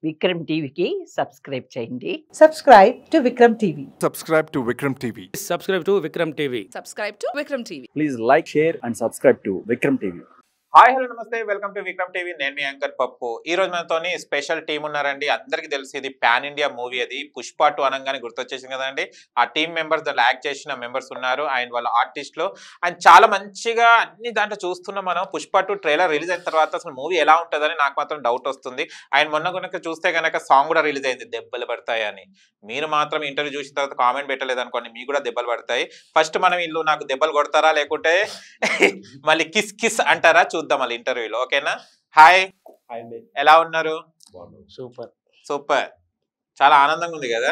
విక్రమ్ టీవీకి సబ్స్క్రైబ్ చేయండి. Subscribe to Vikram TV. Subscribe to Vikram TV. Subscribe to Vikram TV. Subscribe to Vikram TV. Please like, share and subscribe to Vikram TV. Hi hello నమస్తే, welcome to Vikram TV. నేను మీ anchor పప్పు. ఈ రోజు మనతోని special team ఉన్నారండి. అందరికీ తెలిసి ఇది పాన్ ఇండియా మూవీ. అది పుష్ప 2 అనగానే గుర్తొచ్చేసింది కదండి. ఆ టీం మెంబర్స్, దాంట్లో యాక్ట్ చేసిన మెంబర్స్ ఉన్నారు అండ్ వాళ్ళ ఆర్టిస్టులు. అండ్ చాలా మంచిగా అన్ని దాంట్లో చూస్తున్నాం మనం. పుష్ప 2 ట్రైలర్ రిలీజ్ అయిన తర్వాత అసలు మూవీ ఎలా ఉంటుందని నాకు మాత్రం డౌట్ వస్తుంది. అండ్ మొన్న కనుక చూస్తే కనుక సాంగ్ కూడా రిలీజ్ అయింది, దెబ్బలు పడతాయి అని. మీరు మాత్రం ఇంటర్వ్యూ చూసిన తర్వాత కామెంట్ పెట్టలేదు అనుకోండి, మీకు కూడా దెబ్బలు పడతాయి. ఫస్ట్ మనం ఇల్లు నాకు దెబ్బలు కొడతారా లేకుంటే మళ్ళీ కిస్ కిస్ అంటారా చూద్దాం మళ్ళీ ఇంటర్వ్యూలో. ఓకేనా? హాయ్, ఎలా ఉన్నారు? Super super. చాలా ఆనందంగా ఉంది కదా,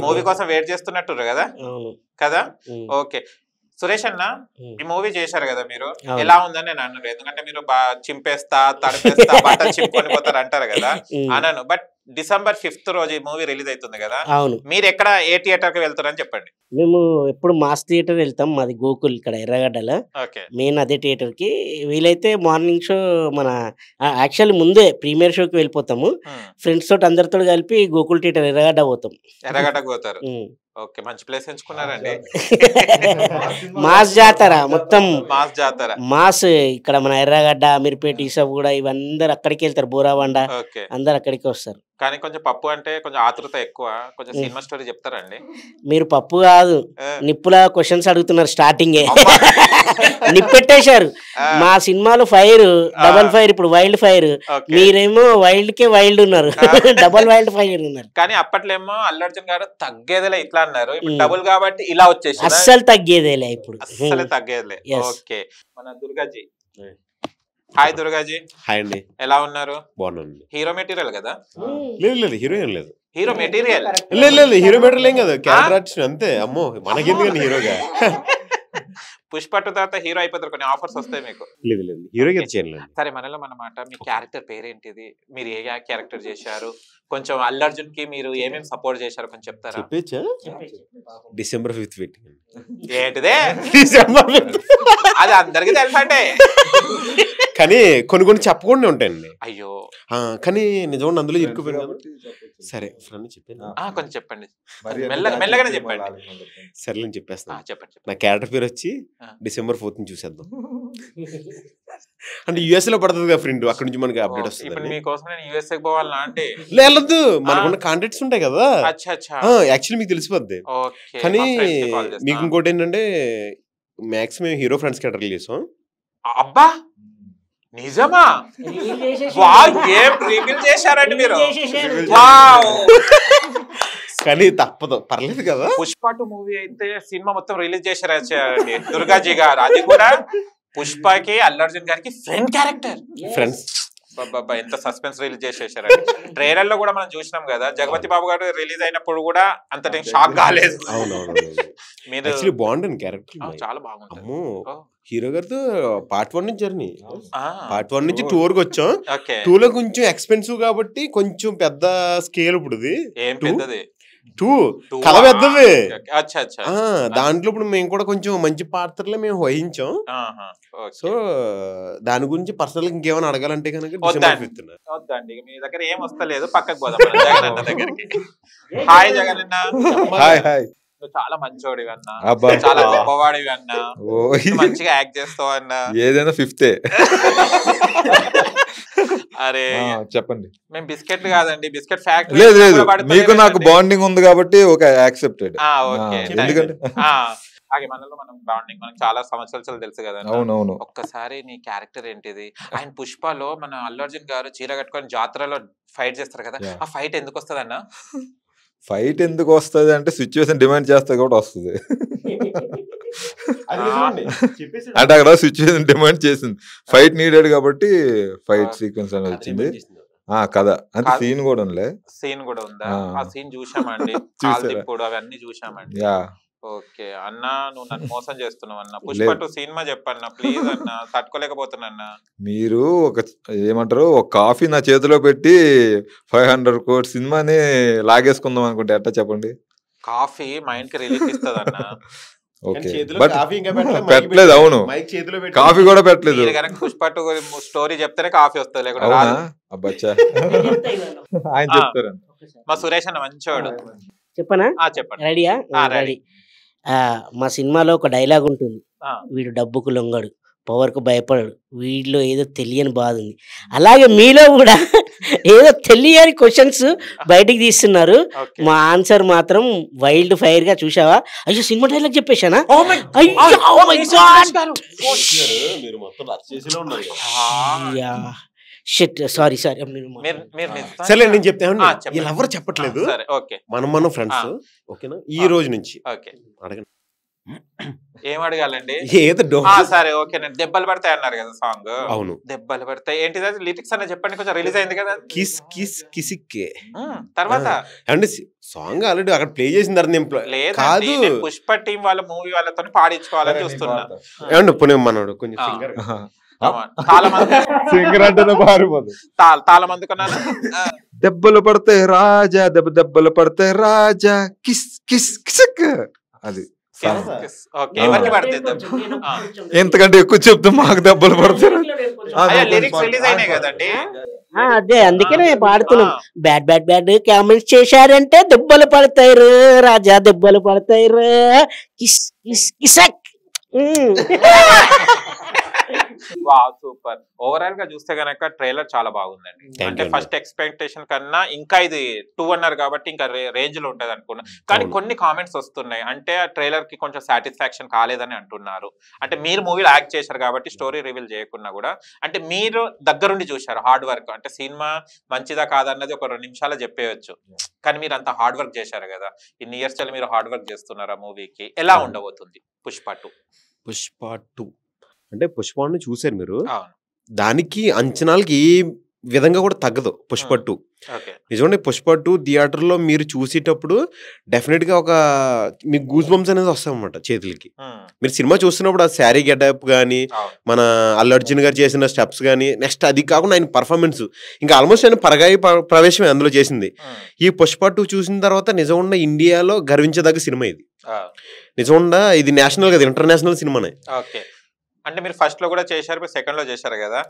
మూవీ కోసం వెయిట్ చేస్తున్నట్టు కదా కదా. ఓకే సురేష్ అన్న, ఈ మూవీ చేశారు కదా మీరు, ఎలా ఉందని నేను అన్నాను. ఎందుకంటే మీరు చింపేస్తా తడిపేస్తా బట్టలు చింపుకొని పోతారు అంటారు కదా అన్నాను. బట్ December 5th రోజు ఈ మూవీ రిలీజ్ అవుతుంది కదా, మీరు ఎక్కడ ఏ థియేటర్ కి వెళ్తారని చెప్పండి. మేము ఎప్పుడు మాస్ థియేటర్ వెళ్తాం, మాది గోకుల్ ఇక్కడ ఎర్రగడ్డలో. మెయిన్ అదే థియేటర్ కి. వీలైతే మార్నింగ్ షో మన యాక్చువల్లీ ముందే ప్రీమియర్ షోకి వెళ్ళిపోతాము. ఫ్రెండ్స్ తోటి అందరితో కలిపి గోకుల్ థియేటర్ ఎర్రగడ్డ పోతాం. ఎర్రగడ్డకు పోతారు. ఓకే, మంచి ప్లేస్ ఎంచుకున్నారండి. మాస్ జాతర మొత్తం, మాస్ జాతర మాస్ ఇక్కడ మన ఎర్రగడ్డ అమీర్పేట ఈసబ్ కూడా ఇవందరు అక్కడికి వెళ్తారు. బోరావండ అందరు అక్కడికి వస్తారు. కానీ కొంచెం పప్పు అంటే కొంచెం ఆతృత ఎక్కువ. కొంచెం సినిమా స్టోరీ చెప్తారండి. మీరు పప్పు కాదు నిప్పుల క్వశ్చన్స్ అడుగుతున్నారు స్టార్టింగే. నిప్పెట్టేశారు. మా సినిమాలో ఫైర్, డబల్ ఫైర్, ఇప్పుడు వైల్డ్ ఫైర్. మీరేమో వైల్డ్ కే వైల్డ్ ఉన్నారు, డబల్ వైల్డ్ ఫైర్ ఉన్నారు. కానీ అప్పట్లో ఏమో అల్లు అర్జున్ గారు తగ్గేదేలే ఇట్లా అన్నారు. ఇప్పుడు డబుల్ కాబట్టి ఇలా వచ్చేసి అస్సలు తగ్గేదేలే, ఇప్పుడు అస్సలు తగ్గేదిలే. ఓకే, మన దుర్గాజీ. హాయ్ దుర్గాజీ. హాయ్ అండి, ఎలా ఉన్నారు? బాగున్నాను. హీరో మెటీరియల్ కదా? లేదు హీరోయిన్ లేదు. హీరో మెటీరియల్ లేదు హీరో మెటీరియల్ ఏం కదా, క్యారెక్టర్ ఆర్టిస్ట్ అంతే. అమ్మో మనకెందుకు హీరోగా. పుష్ప 2 తర్వాత హీరో అయిపోతారు, కొన్ని ఆఫర్స్ వస్తాయి మీకు. లేదు హీరోగా చేయలేదు. సరే, మనలో మనమాట మీ క్యారెక్టర్ పేరేంటిది, మీరు ఏ క్యారెక్టర్ చేశారు, కొంచెం అల్లు అర్జున్ కి మీరు ఏమేమి సపోర్ట్ చేశారు కొంచెం చెప్తారా? చెప్పేచ్చా? December 5th పెట్టింది. ఏంటిదే December 5th? అది అందరికి తెలుసంటే, కానీ కొన్ని చెప్పకుండా ఉంటాయండి. అయ్యో, కానీ నిజంగా అందులో ఇరుక్కుపోయాను కాబట్టి. సరే ఫ్రెండ్ చెప్పాను, కొంచెం చెప్పండి, మెల్లగానే చెప్పండి. సరేలేని చెప్పేస్తాను. చెప్పండి. నా క్యారెక్టర్ పేరు వచ్చి December 4th చూసేద్దాం. అంటే యుఎస్ లో పడుతుంది కదా ఫ్రెండ్, అక్కడ నుంచి మనకి అప్డేట్ వస్తుంది. మీకోసం నేను యుఎస్ఏ పోవాలా అంటే? లేదు, మనకున్న కాంటాక్ట్స్ ఉంటాయి కదా, యాక్చువల్లీ మీకు తెలిసిపోద్ది. కానీ మీకు ఇంకోటి ఏంటంటే, మ్యాక్స్ మేము హీరో ఫ్రెండ్స్ క్యారెక్టర్ చేసాం. అబ్బా నిజమా? ఏం రివీల్ చేశారండి మీరు? కానీ తప్పదు, పర్లేదు కదా. పుష్ప 2 మూవీ అయితే సినిమా మొత్తం రిలీజ్ చేశారండి దుర్గాజీ గారు. అది కూడా పుష్పకి అల్లు అర్జున్ గారికి ఫ్రెండ్ క్యారెక్టర్. ఫ్రెండ్స్ ఎంత సస్పెన్స్ రిలీజ్ చేసేసారండి. ట్రైలర్ లో కూడా మనం చూసినాం కదా, జగపతి బాబు గారు రిలీజ్ అయినప్పుడు కూడా అంత షాక్ కాలేదు. మీరు బాగుంటుంది క్యారెక్టర్, చాలా బాగుంటుంది. హీరో గారితో పార్ట్ 1 నుంచి జర్నీ, పార్ట్ 1 నుంచి 2 వరకు వచ్చాం. 2 లో కొంచెం ఎక్స్పెన్సివ్ కాబట్టి కొంచెం పెద్ద స్కేల్. ఇప్పుడు ఏం పెద్దది 2 కథ పెద్దది. దాంట్లో ఇప్పుడు మేము కూడా కొంచెం మంచి పాత్రలే మేము వహించాం. సో దాని గురించి పర్సనల్ ఇంకేమైనా అడగాలంటే కనుక వద్దండి, మీ దగ్గర ఏం వస్తలేదు, పక్కకు పోదాం జగన్ అన్న దగ్గరికి. హాయ్ జగన్ అన్న. హాయ్. నువ్వు చాలా మంచోడివి అన్నా, చాలా గొప్పవాడివి అన్నా, మంచిగా యాక్ట్ చేస్తావు అన్నా. ఏదైనా 5th. అరే చెప్పండి. మేము బిస్కెట్ కాదండి, బిస్కెట్ ఫ్యాక్టరీ. లేదు మీకు నాకు బాండింగ్ ఉంది కాబట్టి ఓకే, యాక్సెప్టెడ్. ఓకే, ఎందుకంటే మనలో మనం బాండింగ్ మనకు చాలా సంవత్సరాలు తెలుసు కదా. అవునవును. ఒక్కసారి నీ క్యారెక్టర్ ఏంటిది? ఆయన పుష్పలో మన అల్లు అర్జున్ గారు చీర కట్టుకొని జాతరలో ఫైట్ చేస్తారు కదా, ఆ ఫైట్ ఎందుకు వస్తుంది అన్న? ఫైట్ ఎందుకు వస్తుంది అంటే సిచ్యువేషన్ డిమాండ్ చేస్తుంది కాబట్టి వస్తుంది. అంటే అక్కడ సిచ్యువేషన్ డిమాండ్ చేసింది, ఫైట్ నీడెడ్ కాబట్టి ఫైట్ సీక్వెన్స్ అనేది వచ్చింది కదా. అంటే సీన్ కూడా ఉందా? ఆ సీన్ చూసామండి, అవన్నీ చూసామండి. ఓకే అన్న, నువ్వు నన్ను మోసం చేస్తున్నావు అన్న. పుష్ప 2 సినిమా చెప్పన్నా ప్లీజ్ అన్న, తట్టుకోలేకపోతున్నా. మీరు ఏమంటారు, ఒక కాఫీ నా చేతిలో పెట్టి 500 కోట్ల సినిమాని లాగేసుకుందాం అనుకుంటే ఎట్టా చెప్పండి? కాఫీ మైండ్ కి రిలీఫ్ ఇస్తుంది అన్న. ఓకే చేతిలో బట్ కాఫీ ఇంకా పెట్టలేదు, మైక్ పెట్టలేదు పెట్టలేదు. అవును మైక్ చేతిలో పెట్టి కాఫీ కూడా పెట్టలేదు మీరు కనుక పుష్ప 2 స్టోరీ చెప్తేనే కాఫీ వస్తుంది లేకుండా అవునా రాదు. అబ్బచ్చా ఆయన చెప్తారండి మా సురేష్ అన్న మంచోడు. చెప్పనా? చెప్పండి. రెడీయా? ready. రెడీ. మా సినిమాలో ఒక డైలాగ్ ఉంటుంది, ఆ. వీడు డబ్బుకు లొంగడు, పవర్కు భయపడడు, వీడిలో ఏదో తెలియని బాధ ఉంది. అలాగే మీలో కూడా ఏదో తెలియని క్వశ్చన్స్ బయటికి తీస్తున్నారు. Okay. మా ఆన్సర్ మాత్రం వైల్డ్ ఫైర్ గా. చూసావా? అయ్యో సినిమా డైలాగ్ చెప్పేశానా? Oh my- అయ్యో, Oh, oh my God! మీరు మొత్తం రచ్చ చేసేలా ఉన్నారు కదా. ఆ, షిట్, సారీ మీరు నిజంగా- సరే నేను చెప్తాను, చెప్పండి. వీళ్ళు ఎవరు చెప్పట్లేదు, సరే ఓకే మనం ఫ్రెండ్స్. ఓకేనా? ఈ రోజు నుంచి ఓకే అడగండి. ఏం అడగాలండి? ఏదో సరే ఓకేనండి. దెబ్బలు పడతాయి అన్నారు కదా సాంగ్. అవును. దెబ్బలు పడతాయి ఏంటిది? లిరిక్స్ అన్న చెప్పండి, కొంచెం రిలీజ్ అయింది కదా. కిస్ కిస్ కిసిక్కే తర్వాత అంటే సాంగ్ ఆల్రెడీ అక్కడ ప్లే చేసిన తర్వాత నేను కాదు లేదండి, నేను పుష్ప టీం వాళ్ళ మూవీ వాళ్ళతో పాడించుకోవాలని చూస్తున్నా. ఏమండి పుణ్యం మనోడు కొంచెం సింగర్. తాళమందు సింగర్ అంటేనే పారిపోదు తాళమందుకున్నాను. దెబ్బలు పడతాయి రాజా దెబ్బలు పడతాయి రాజా కిస్ కిస్ కిసక్ అది ఓకే, ఎవరికి పడుతుంది దెబ్బ? ఎంతకంటే ఎక్కువ చెప్తే మాకు దెబ్బలు పడతాయి లిరిక్స్ రిలీజ్ అయినాయి కదండి. అదే అందుకనే పాడుతున్నాం. బ్యాడ్ బ్యాడ్ బ్యాడ్ కామెంట్స్ చేశారంటే దెబ్బలు పడతాయి రాజా, దెబ్బలు పడతాయి kiss kiss Kissik. Wow super. Overall గా చూస్తే గనక ట్రైలర్ చాలా బాగుందండి. అంటే ఫస్ట్ ఎక్స్పెక్టేషన్ కన్నా ఇంకా ఇది 2 అన్నారు కాబట్టి ఇంకా రేంజ్ లో ఉంటది అనుకున్నా. కానీ కొన్ని కామెంట్స్ వస్తున్నాయి, అంటే ఆ ట్రైలర్ కి కొంచెం సాటిస్ఫాక్షన్ కాలేదని అంటున్నారు. అంటే మీరు మూవీలో యాక్ట్ చేశారు కాబట్టి స్టోరీ రివీల్ చేయకున్నా కూడా, అంటే మీరు దగ్గరుండి చూశారు హార్డ్ వర్క్, అంటే సినిమా మంచిదా కాదన్నది ఒక 2 నిమిషాలు చెప్పేయచ్చు. కానీ మీరు అంత హార్డ్ వర్క్ చేశారు కదా, ఇన్ని ఇయర్స్ చాలా మీరు హార్డ్ వర్క్ చేస్తున్నారు ఆ మూవీకి. ఎలా ఉండబోతుంది పుష్ప 2? పుష్ప 2 అంటే పుష్పను చూసారు మీరు, అవును. దానికి అంచనాలకి ఏ విధంగా కూడా తగ్గదు పుష్ప 2. ఓకే. నిజంగా పుష్ప 2 థియేటర్లో మీరు చూసేటప్పుడు డెఫినెట్గా ఒక మీకు గూస్ బంప్స్ అనేది వస్తాయి అన్నమాట చేతులకి. మీరు సినిమా చూస్తున్నప్పుడు ఆ శారీ గెటప్ కానీ, మన అల్లు అర్జున్ గారు చేసిన స్టెప్స్ కానీ, నెక్స్ట్ అది కాకుండా ఆయన పర్ఫార్మెన్స్ ఇంకా ఆల్మోస్ట్ ఆయన పరగాయి ప్రవేశమే అందులో చేసింది. ఈ పుష్ప 2 చూసిన తర్వాత నిజంగా ఇండియాలో గర్వించదగ్గ సినిమా ఇది. నిజంగా ఇది నేషనల్ కదా, ఇంటర్నేషనల్ సినిమానే. ఓకే. అంటే మీరు ఫస్ట్ లో కూడా చేశారు, మీరు సెకండ్ లో చేశారు కదా,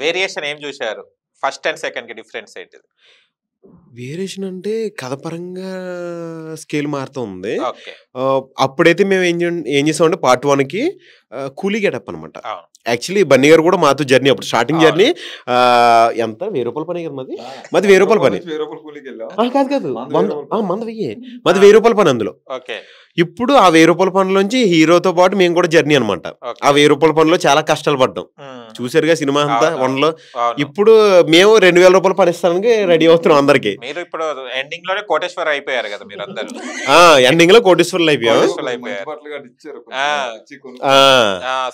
వేరియేషన్ ఏం చూశారు? ఫస్ట్ అండ్ సెకండ్ కి డిఫరెన్స్ ఏంటిది? వేరియేషన్ అంటే కథ పరంగా స్కేల్ మారుతూ ఉంది. అప్పుడైతే మేము ఏం చేసామంటే పార్ట్ 1కి కూలీ గెటప్ అనమాట. యాక్చువల్లీ బన్నీ గారు కూడా మాతో జర్నీ, అప్పుడు స్టార్టింగ్ జర్నీ ఎంత 1000 రూపాయల పని కదా మాది 1000 రూపాయల పని కాదు మంది 1000 రూపాయల పని అందులో. ఇప్పుడు ఆ 1000 రూపాయల పనిలోంచి హీరోతో పాటు మేము కూడా జర్నీ అనమాట. ఆ 1000 రూపాయల పనిలో చాలా కష్టాలు పడ్డాం, చూసారుగా సినిమా అంతా వన్లో. ఇప్పుడు మేము 2000 రూపాయలు పని ఇస్తానికి రెడీ అవుతున్నాం అందరికి. మీరు ఇప్పుడు ఎండింగ్ లోనే కోటేశ్వర అయిపోయారు కదా మీరు అందరూ. ఎండింగ్ లో కోటేశ్వరులు అయిపోయాం.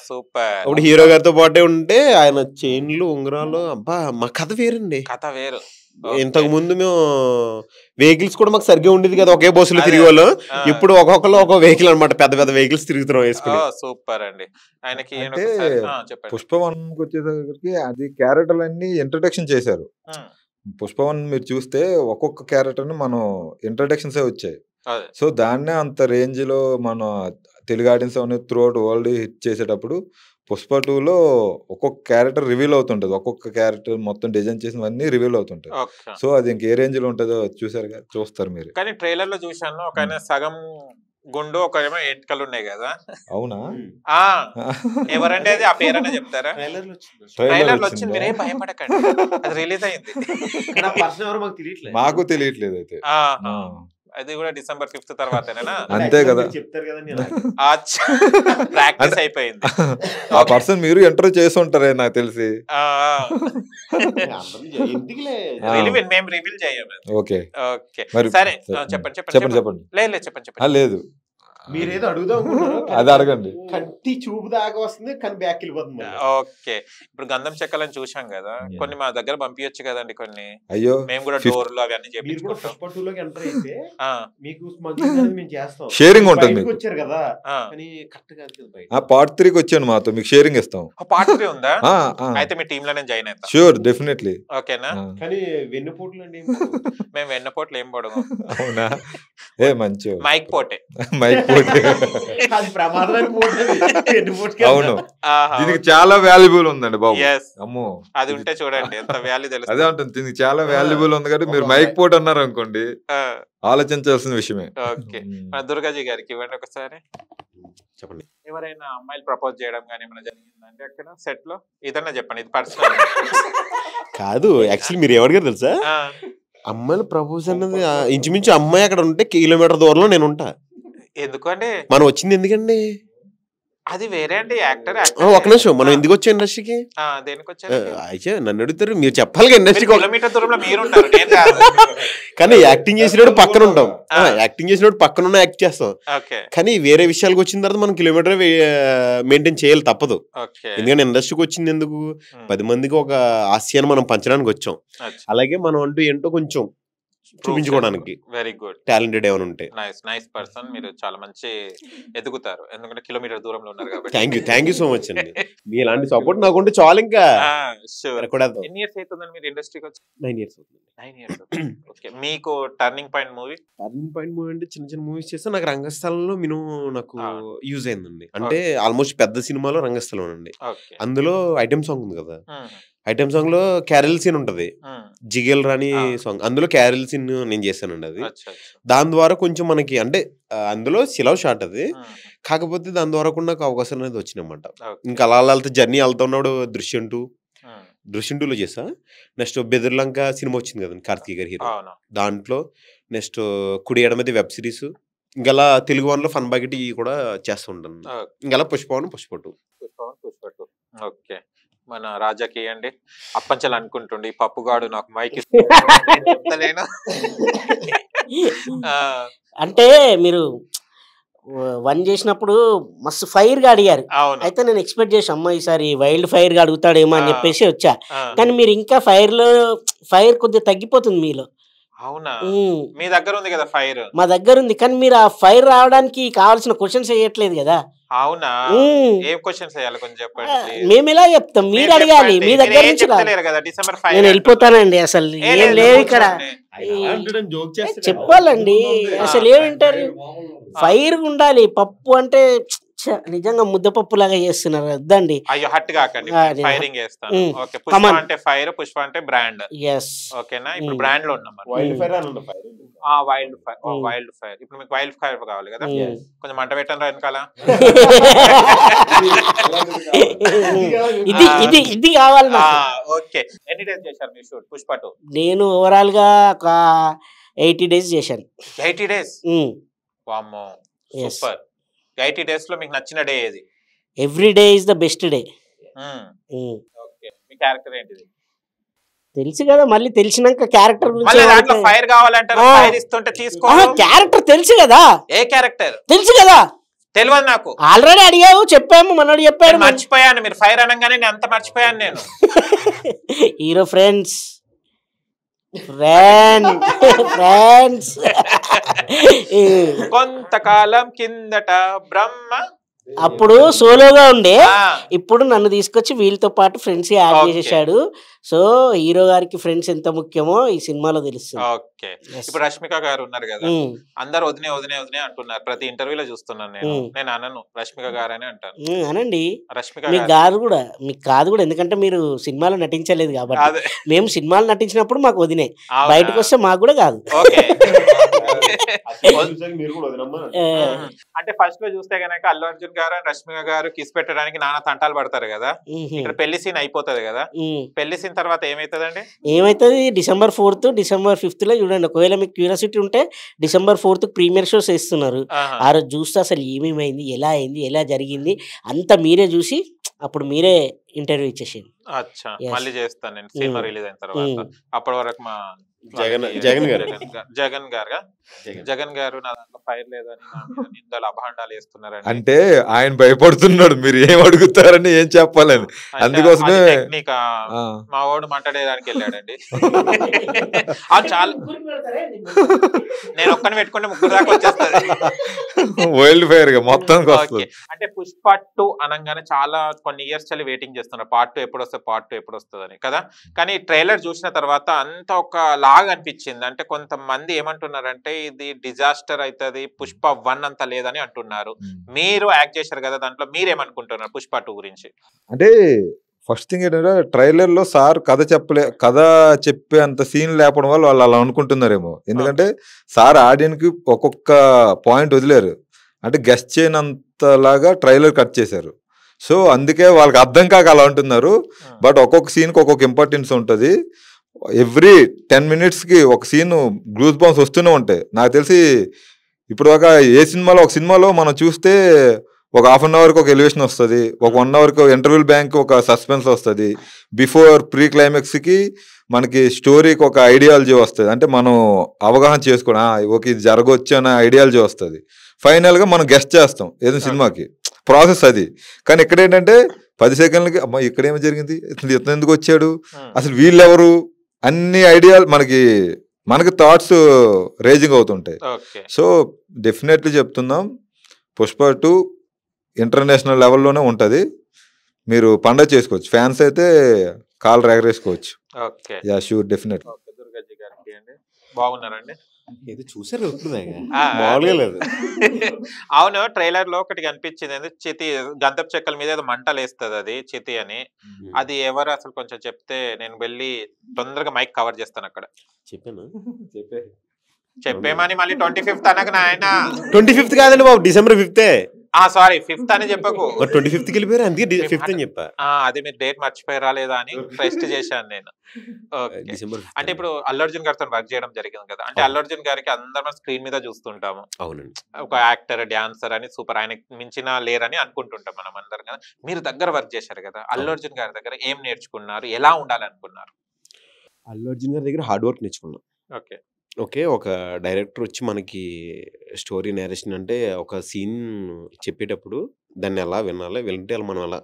సూపర్. ఇప్పుడు హీరో గారితో పాటే ఉంటే ఆయన చైన్లు ఉంగరాలు, అబ్బా మా కథ వేరండి, కథ వేరు. ఇంతకు ముందు మేము వెహికల్స్ కూడా మాకు సరిగ్గా ఉండేది కదా, ఒకే బస్సులో తిరిగే వాళ్ళు. ఇప్పుడు ఒక్కొక్కరు ఒక వెహికల్ అనమాట, పెద్ద పెద్ద వెహికల్స్ తిరుగుతున్నాం వేసుకుని. సూపర్ అండి. ఆయనకి పుష్ప 1కి వచ్చేసరికి అది క్యారెక్టర్లు అన్ని ఇంట్రడక్షన్ చేశారు. పుష్ప 1 మీరు చూస్తే ఒక్కొక్క క్యారెక్టర్ ని మనం ఇంట్రడక్షన్స్ వచ్చాయి. సో దాన్నే అంత రేంజ్ లో మన తెలుగు ఆడియన్స్ అనేది త్రూ అవుట్ వరల్డ్ హిట్ చేసేటప్పుడు పుష్ప 2లో ఒక్కొక్క క్యారెక్టర్ రివీల్ అవుతుంటది, ఒక్కొక్క క్యారెక్టర్ మొత్తం డిజైన్ చేసినవన్నీ రివీల్ అవుతుంటాయి. సో అది ఇంకే రేంజ్ లో ఉంటుందో చూస్తారు మీరు. కానీ ట్రైలర్ లో చూసాను, ఒక సగం గుండు ఒక ఎంటకలు ఉన్నాయి కదా. అవునా? ఎవరండి అది? ఆ పేరన్నా చెప్తారా? ట్రైలర్ లో వచ్చింది, మీరేం భయపడకండి, అది రిలీజ్ అయింది. మాకు తెలియట్లేదు అయితే. అది కూడా December 5th తర్వాతనేనా? అంతే కదా, ప్రాక్టీస్ అయిపోయింది. ఆ పర్సన్ మీరు ఎంటర్ చేసి ఉంటారే నాకు తెలిసి. మేము రివీల్ చేయము. ఓకే ఓకే సరే చెప్పండి చెప్పండి. లేదు చెప్పండి. లేదు మీరేదో అడుగుదాం, అది అడగండి. కంటి చూపు దాకా వస్తుంది కానీ బ్యాక్ వెళ్ళిపోతుంది. ఓకే. ఇప్పుడు గంధం చెక్కలని చూసాం కదా, కొన్ని మా దగ్గర పంపించచ్చు కదండి కొన్ని. అయ్యో మేము కూడా డోర్లు అవన్నీ చేపించుకుంటాం. షేరింగ్ ఉంటుంది. పార్ట్ 3కి వచ్చాను మాతో, మీకు షేరింగ్ ఇస్తాం. పార్ట్ 3 ఉందా? అయితే మీ టీమ్ లో నేను జాయిన్ అవుతా. Sure, definitely. ఓకేనా? కానీ వెన్నుపోట్లు అండి, మేము వెన్నపోట్లు ఏం పడము. అవునా? మంచి మైక్ పోటే మైక్ పోటీ అది ప్రమాదమైన మూడ్ అది. ఎన్ని మూడ్స్కి అవును ఆహా, దీనికి చాలా వాల్యుబుల్ ఉందండి బాబు. yes. అమ్మో అది ఉంటే చూడండి ఎంత వాల్యూ అదే తెలుస్తుంది. ఉంటుంది, దీనికి చాలా వాల్యుబుల్ ఉంది కాబట్టి మీరు మైక్ పోటీ అన్నారు అనుకోండి ఆలోచించాల్సిన విషయమే. ఓకే, మన దుర్గాజీ గారికి ఇవ్వండి ఒకసారి. చెప్పండి. ఎవరైనా అమ్మాయిలు ప్రపోజ్ చేయడం కానీ ఏమైనా జరిగిందండి అక్కడ సెట్ లో? ఇదన్నా చెప్పండి, ఇది పర్సనల్. కాదు, యాక్చువల్లీ మీరు ఎవరిగారు తెలుసా, అమ్మాయిలు ప్రపోజ్ అన్నది ఇంచుమించు అమ్మాయి అక్కడ ఉంటే కిలోమీటర్ దూరంలో నేను ఉంటా. ఎందుకంటే మనం వచ్చింది ఎందుకండి? అది వేరే అండి, యాక్టర్. ఒక నిమిషం, మనం ఎందుకు వచ్చాం ఇండస్ట్రీకి? దేనికి వచ్చారు? అయితే నన్ను అడుగుతారు, మీరు చెప్పాలి ఇండస్ట్రీకి. కిలోమీటర్ దూరంలో మీరు ఉంటారు, నేను కాదు. కానీ యాక్టింగ్ చేసినప్పుడు పక్కన ఉంటాం, యాక్టింగ్ చేసినప్పుడు పక్కన ఉన్న యాక్ట్ చేస్తాం. ఓకే, కానీ వేరే విషయాలకు వచ్చిన తర్వాత మనం కిలోమీటర్ మెయింటైన్ చేయాలి, తప్పదు. ఓకే. ఎందుకంటే ఇండస్ట్రీకి వచ్చింది ఎందుకు? 10 మందికి ఒక హాస్యాన్ని మనం పంచడానికి వచ్చాం. అలాగే మనం అంటూ ఏంటో కొంచెం చూపించుకోవడానికి. వెరీ గుడ్, టాలెంటెడ్ ఏమైనా ఉంటే. Nice person. మీరు చాలా మంచి ఎదుగుతారు, ఎందుకంటే కిలోమీటర్ దూరంలో ఉన్నారు కాబట్టి. థ్యాంక్ యూ సో మచ్ అండి. మీ ఇలాంటి సపోర్ట్ నాకుంటే చాలు. ఇంకా ఎన్ని ఇయర్స్ అవుతుందండి మీరు ఇండస్ట్రీకి వచ్చి? 9 years అవుతుంది. 9 years. ఓకే, మీకు turning point movie? Turning point movie అంటే చిన్న చిన్న మూవీస్ చేస్తే నాకు రంగస్థలంలో నాకు యూజ్ అయిందండి. అంటే ఆల్మోస్ట్ పెద్ద సినిమాలో రంగస్థలం అండి. అందులో ఐటెం సాంగ్ ఉంది కదా, ఐటెం సాంగ్ లో క్యారెల్ సీన్ ఉంటది, జిగేల్ రాణి సాంగ్. అందులో క్యారెల్ సీన్ నేను చేశానండి. అది దాని ద్వారా కొంచెం మనకి అంటే అందులో సిలవ్ షాట్ అది, కాకపోతే దాని ద్వారా కూడా నాకు అవకాశం అనేది వచ్చిందన్నమాట. ఇంకా అలా వెళ్తే జర్నీ వెళ్తా ఉన్నాడు. దృశ్యం 2లో చేసా. నెక్స్ట్ బెదిర్లంక సినిమా వచ్చింది కదండి, కార్తీక్ గారి హీరో, దాంట్లో. నెక్స్ట్ కుడి ఎడమది వెబ్ సిరీస్. ఇంకా తెలుగు వన్లో ఫన్ బకెట్ కూడా చేస్తూ ఉంటాను. ఇంకా పుష్ప 1, పుష్ప 2. ఓకే, మన రాజాకి అండి అప్పంచలు అనుకుంటుండే పప్పుగాడు నాకు మైక్ అంటే మీరు 1 చేసినప్పుడు మస్తు ఫైర్ గా అడిగారు. అయితే నేను ఎక్స్పెక్ట్ చేసి అమ్మ ఈసారి వైల్డ్ ఫైర్ గా అడుగుతాడేమో అని చెప్పేసి వచ్చా. కానీ మీరు ఇంకా ఫైర్ కొద్దిగా తగ్గిపోతుంది మీలో. అవునా? మీ దగ్గర ఉంది కదా ఫైర్? మా దగ్గర ఉంది, కానీ మీరు ఆ ఫైర్ రావడానికి కావాల్సిన క్వశ్చన్స్ వేయట్లేదు కదా. అవునా? ఏం క్వశ్చన్స్ వేయాలి కొంచెం చెప్పండి. మేము ఎలా చెప్తాం, మీరు అడగాలి. మీ దగ్గర నుంచి నేను వెళ్ళిపోతానండి. అసలు ఏం లేవు ఇక్కడ, చెప్పాలండి. అసలు ఏమింటారు, ఫైర్ ఉండాలి. పప్పు అంటే నిజంగా ముద్దపప్పు లాగా చేస్తున్నారు వద్దండి. అయ్యో హట్ కాకండి, ఫైరింగ్ చేస్తాను. ఓకే, పుష్ప అంటే ఫైర్, పుష్ప అంటే బ్రాండ్. ఓకేనా? ఇప్పుడు బ్రాండ్ లో ఉన్నాం. Wild fire. ఇప్పుడు మీకు వైల్డ్ ఫైర్ కావాలి కదా, కొంచెం మంట పెట్టండి వెనకాల. ఇది కావాలి. ఓకే, ఎన్ని డేస్ చేశారు మీరు షూట్ పుష్ప 2? నేను ఓవరాల్ గా ఒక 80 days చేశాను. 80 days? వామ్మో, సూపర్. 80 days లో మీకు నచ్చిన డే ఏది? Every day is the best day. Okay, me character ఏంటిది? తెలుసు కదా, మళ్ళీ తెలిసినాక క్యారెక్టర్ గురించి ఫైర్ కావాలంటారు, ఫైర్ ఇస్తుంటే తీసుకో. క్యారెక్టర్ తెలుసు కదా. ఏ క్యారెక్టర్ తెలుసు కదా? తెలియదు నాకు. ఆల్రెడీ అడిగావు, చెప్పాము, మనోడు చెప్పాడు. మర్చిపోయాను, మీరు ఫైర్ అనగానే నేను అంత మర్చిపోయాను నేను. హీరో ఫ్రెండ్స్ కొంతకాలం కిందట బ్రహ్మ అప్పుడు సోలోగా ఉండే, ఇప్పుడు నన్ను తీసుకొచ్చి వీళ్ళతో పాటు ఫ్రెండ్స్ యాడ్ చేసేసాడు. సో హీరో గారికి ఫ్రెండ్స్ ఎంత ముఖ్యమో ఈ సినిమాలో తెలుస్తుంది. ఓకే, ఇప్పుడు రష్మిక గారు ఉన్నారు కదా, అందరు వదినే అంటున్నారు. ప్రతి ఇంటర్వ్యూలో చూస్తున్నాను నేను అనను, రష్మిక గారు అని అంటాను. అనండి, రష్మిక మీకు కాదు కూడా, ఎందుకంటే మీరు సినిమాలో నటించలేదు కాబట్టి. మేము సినిమాలో నటించినప్పుడు మాకు వదినే, బయటకు వస్తే మాకు కూడా కాదు. అంటే ఫస్ట్ లో చూస్తే గనక అల్లు అర్జున్ గారు అండ్ రష్మిక గారు కిస్ పెట్టడానికి నానా తంటాలు పడతారు కదా. ఇక్కడ పెళ్లి సీన్ అయిపోతుంది కదా, పెళ్లి సీన్ తర్వాత ఏమైతుందండి? ఏమైతుంది, December 4th, December 5th లో చూడండి. ఒకవేళ మీకు క్యూరియాసిటీ ఉంటే December 4th ప్రీమియర్ షోస్ ఇస్తున్నారు. ఆ రోజు చూస్తే అసలు ఏమేమైంది, ఎలా అయింది, ఎలా జరిగింది అంతా మీరే చూసి అప్పుడు మీరే ఇంటర్వ్యూ ఇచ్చేసేయండి. అచ్చా, మళ్ళీ చేస్తాను నేను సినిమా రిలీజ్ అయిన తర్వాత. అప్పటి వరకు మా జగన్ గారు నా దాంట్లో ఫైర్ లేదని నిందలు అభాండాలు వేస్తున్నారని. అంటే ఆయన భయపడుతున్నాడు మీరు ఏం అడుగుతారని, ఏం చెప్పాలని. అందుకోసమే మా వాడు మాట్లాడేదానికి వెళ్ళాడండి. చాలా నేను ఒక్కని పెట్టుకుంటే 3 దాకా వచ్చేస్తుంది. వైల్డ్ ఫైర్ గా మొత్తం. అంటే పుష్ప 2 అనగానే చాలా కొన్ని ఇయర్స్ చల్లి వెయిటింగ్ చేస్తున్నారు, పార్ట్ 2 ఎప్పుడు వస్తుంది అని కదా. కానీ ట్రైలర్ చూసిన తర్వాత అంత ఒక బాగా అనిపించింది. అంటే కొంతమంది ఏమంటున్నారంటే ఇది డిజాస్టర్ అవుతుంది, పుష్ప 1 అంత లేదని అంటున్నారు. మీరు యాక్ట్ చేశారు కదా దాంట్లో, మీరేమనుకుంటున్నారు పుష్ప 2 గురించి? అంటే ఫస్ట్ థింగ్ ఏంటంటే ట్రైలర్ లో సార్ కథ చెప్పే అంత సీన్ లేపడం వల్ల వాళ్ళు అలా అనుకుంటున్నారేమో. ఎందుకంటే సార్ ఆడియన్స్ కి ఒక్కొక్క పాయింట్ వదిలేరు, అంటే గెస్ట్ చేయనంతలాగా ట్రైలర్ కట్ చేశారు. సో అందుకే వాళ్ళకి అర్థం కాక అలా అంటున్నారు. బట్ ఒక్కొక్క సీన్ కి ఒక్కొక్క ఇంపార్టెన్స్ ఉంటుంది. ఎవ్రీ 10 minutes కి ఒక సీన్ గ్లూస్ బాంబ్స్ వస్తూనే ఉంటాయి. నాకు తెలిసి ఇప్పుడు దాకా ఏ సినిమాలో, ఒక సినిమాలో మనం చూస్తే ఒక ½ an hourకి ఒక ఎలివేషన్ వస్తుంది, ఒక 1 hourకి ఇంటర్వ్యూల్ బ్యాంక్ ఒక సస్పెన్స్ వస్తుంది, బిఫోర్ ప్రీ క్లైమాక్స్కి మనకి స్టోరీకి ఒక ఐడియాలజీ వస్తుంది, అంటే మనం అవగాహన చేసుకోవడం ఓకే ఇది జరగవచ్చు అనే ఐడియాలజీ వస్తుంది. ఫైనల్గా మనం గెస్ట్ చేస్తాం ఏదైనా సినిమాకి, ప్రాసెస్ అది. కానీ ఇక్కడ ఏంటంటే 10 సెకండ్లకి అమ్మా ఇక్కడేమో జరిగింది, ఇతను ఎందుకు వచ్చాడు, అసలు వీళ్ళెవరు, అన్ని ఐడియాలు మనకి థాట్స్ రేజింగ్ అవుతుంటాయి. సో డెఫినెట్లీ చెప్తున్నాం, పుష్ప 2 ఇంటర్నేషనల్ లెవెల్లోనే ఉంటుంది. మీరు పండగ చేసుకోవచ్చు, ఫ్యాన్స్ అయితే కాల్ ఎగరేసుకోవచ్చు. Yeah sure definite. దుర్గాజీ గారికి అండి, బాగున్నారండి? ఇది చూసారు మామూలుగా లేదు. అవును, ట్రైలర్ లో ఒకటి కనిపించింది, చితి గంధపు చెక్కల మీద ఏదో మంటలు వేస్తుంది, అది చితి అని. అది ఎవరు అసలు కొంచెం చెప్తే నేను వెళ్ళి తొందరగా మైక్ కవర్ చేస్తాను అక్కడ. చెప్పేమని మళ్ళీ 25th అనగా ఆయన 25th కాదండి బాబు, December 5th. సారీ 5th అని చెప్పకు, 25th వెళ్ళిపోయారు, అందుకే 5th అని చెప్పా. అది మీరు డేట్ మర్చిపోయారా లేదా అని టెస్ట్ చేశాను నేను. అంటే ఇప్పుడు అల్లు అర్జున్ గారితో వర్క్ చేయడం జరిగింది కదా, అంటే అల్లు అర్జున్ గారికి అందరం స్క్రీన్ మీద చూస్తుంటాము. అవునండి, ఒక యాక్టర్, డాన్సర్ అని సూపర్, ఆయన మించిన లేరని అనుకుంటుంటాం మనం అందరం కదా. మీరు దగ్గర వర్క్ చేశారు కదా, అల్లు అర్జున్ గారి దగ్గర ఏం నేర్చుకున్నారు, ఎలా ఉండాలనుకున్నారు? అల్లు అర్జున్ గారి దగ్గర హార్డ్ వర్క్ నేర్చుకున్నాం. ఓకే, ఒక డైరెక్టర్ వచ్చి మనకి స్టోరీ నేరేషన్ అంటే ఒక సీన్ చెప్పేటప్పుడు దాన్ని ఎలా వినాలి, వింటే మనం ఎలా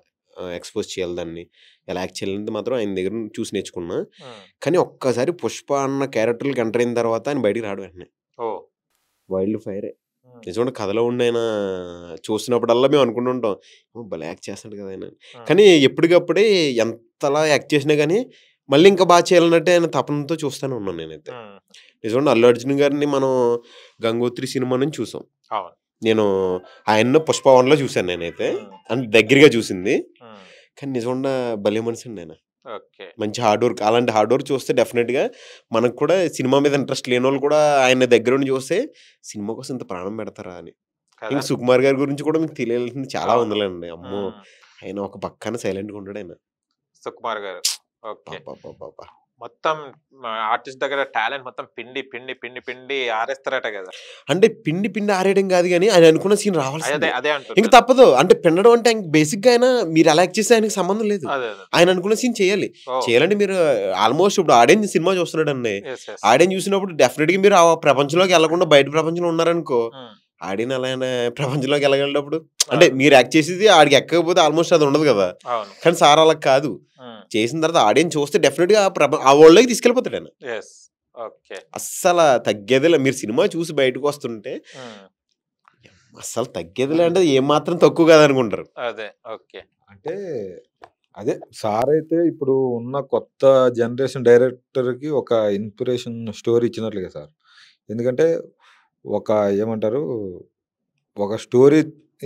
ఎక్స్పోజ్ చేయాలి, దాన్ని ఎలా యాక్ట్ చేయాలంటే మాత్రం ఆయన దగ్గర చూసి నేర్చుకున్నా. కానీ ఒక్కసారి పుష్ప అన్న క్యారెక్టర్కి ఎంటర్ అయిన తర్వాత ఆయన బయటికి రాడు వెంటనే వైల్డ్ ఫైరే. నిజంగా కథలో ఉండి ఆయన చూసినప్పుడల్లా మేము అనుకుంటుంటాం భలే యాక్ట్ చేస్తాడు కదా ఆయన. కానీ ఎప్పటికప్పుడే ఎంతలా యాక్ట్ చేసినా కానీ మళ్ళీ ఇంకా బాగా చేయాలన్నట్టే ఆయన తపనతో చూస్తూనే ఉన్నాను నేనైతే. నిజంగా అల్లు అర్జున్ గారిని మనం గంగోత్రి సినిమా నుంచి చూసాం. నేను ఆయన పుష్ప 1లో చూశాను నేనైతే, అంటే దగ్గరగా చూసింది. కానీ నిజంగా భలే మనిషి అండి ఆయన, మంచి హార్డ్ వర్క్. అలాంటి హార్డ్ వర్క్ చూస్తే డెఫినెట్గా మనకు కూడా సినిమా మీద ఇంట్రెస్ట్ లేని వాళ్ళు కూడా ఆయన దగ్గర ఉండి చూస్తే సినిమా కోసం ఇంత ప్రాణం పెడతారా అని. ఇంకా సుకుమార్ గారి గురించి కూడా మీకు తెలియాల్సింది చాలా ఉందిలేండి. అమ్మో, ఆయన ఒక పక్కన సైలెంట్గా ఉంటాడు ఆయన, సుకుమార్ గారు. మొత్తం ఆర్టిస్ట్ దగ్గర టాలెంట్ మొత్తం పిండి పిండి పిండి పిండి ఆరేస్తారట కదా. అంటే పిండి పిండి ఆరేయడం కాదు కానీ ఆయన అనుకున్న సీన్ రావాల్సిందే, అదే ఇంకా తప్పదు. అంటే పిండడం అంటే బేసిక్ గా ఆయన మీరు ఎలా యాక్ట్ చేస్తే ఆయనకి సంబంధం లేదు, ఆయన అనుకున్న సీన్ చేయాలంటే మీరు ఆల్మోస్ట్ ఇప్పుడు ఆడియన్స్ సినిమా చూస్తున్నాడు అండి, ఆడియన్స్ చూసినప్పుడు డెఫినెట్ గా మీరు ఆ ప్రపంచంలోకి వెళ్లకుండా బయట ప్రపంచంలో ఉన్నారనుకో, ఆడియన్ అలా ప్రపంచంలోకి వెళ్ళగలిగినప్పుడు అంటే మీరు యాక్ట్ చేసేది ఆడికి ఎక్కకపోతే ఆల్మోస్ట్ అది ఉండదు కదా. కానీ సార్ అలా కాదు, చేసిన తర్వాత ఆడియన్స్ చూస్తే డెఫినెట్ గా ఆ వరల్డ్ లోకి తీసుకెళ్ళిపోతాడు ఆయన. అస్సలు తగ్గేదిలే, మీరు సినిమా చూసి బయటకు వస్తుంటే అస్సలు తగ్గేదిలే, అంటే ఏమాత్రం తక్కువ కాదు అనుకుంటారు. అంటే అదే సార్ అయితే ఇప్పుడు ఉన్న కొత్త జనరేషన్ డైరెక్టర్ కి ఒక ఇన్స్పిరేషన్ స్టోరీ ఇచ్చినట్లుగా సార్. ఎందుకంటే ఒక ఏమంటారు, ఒక స్టోరీ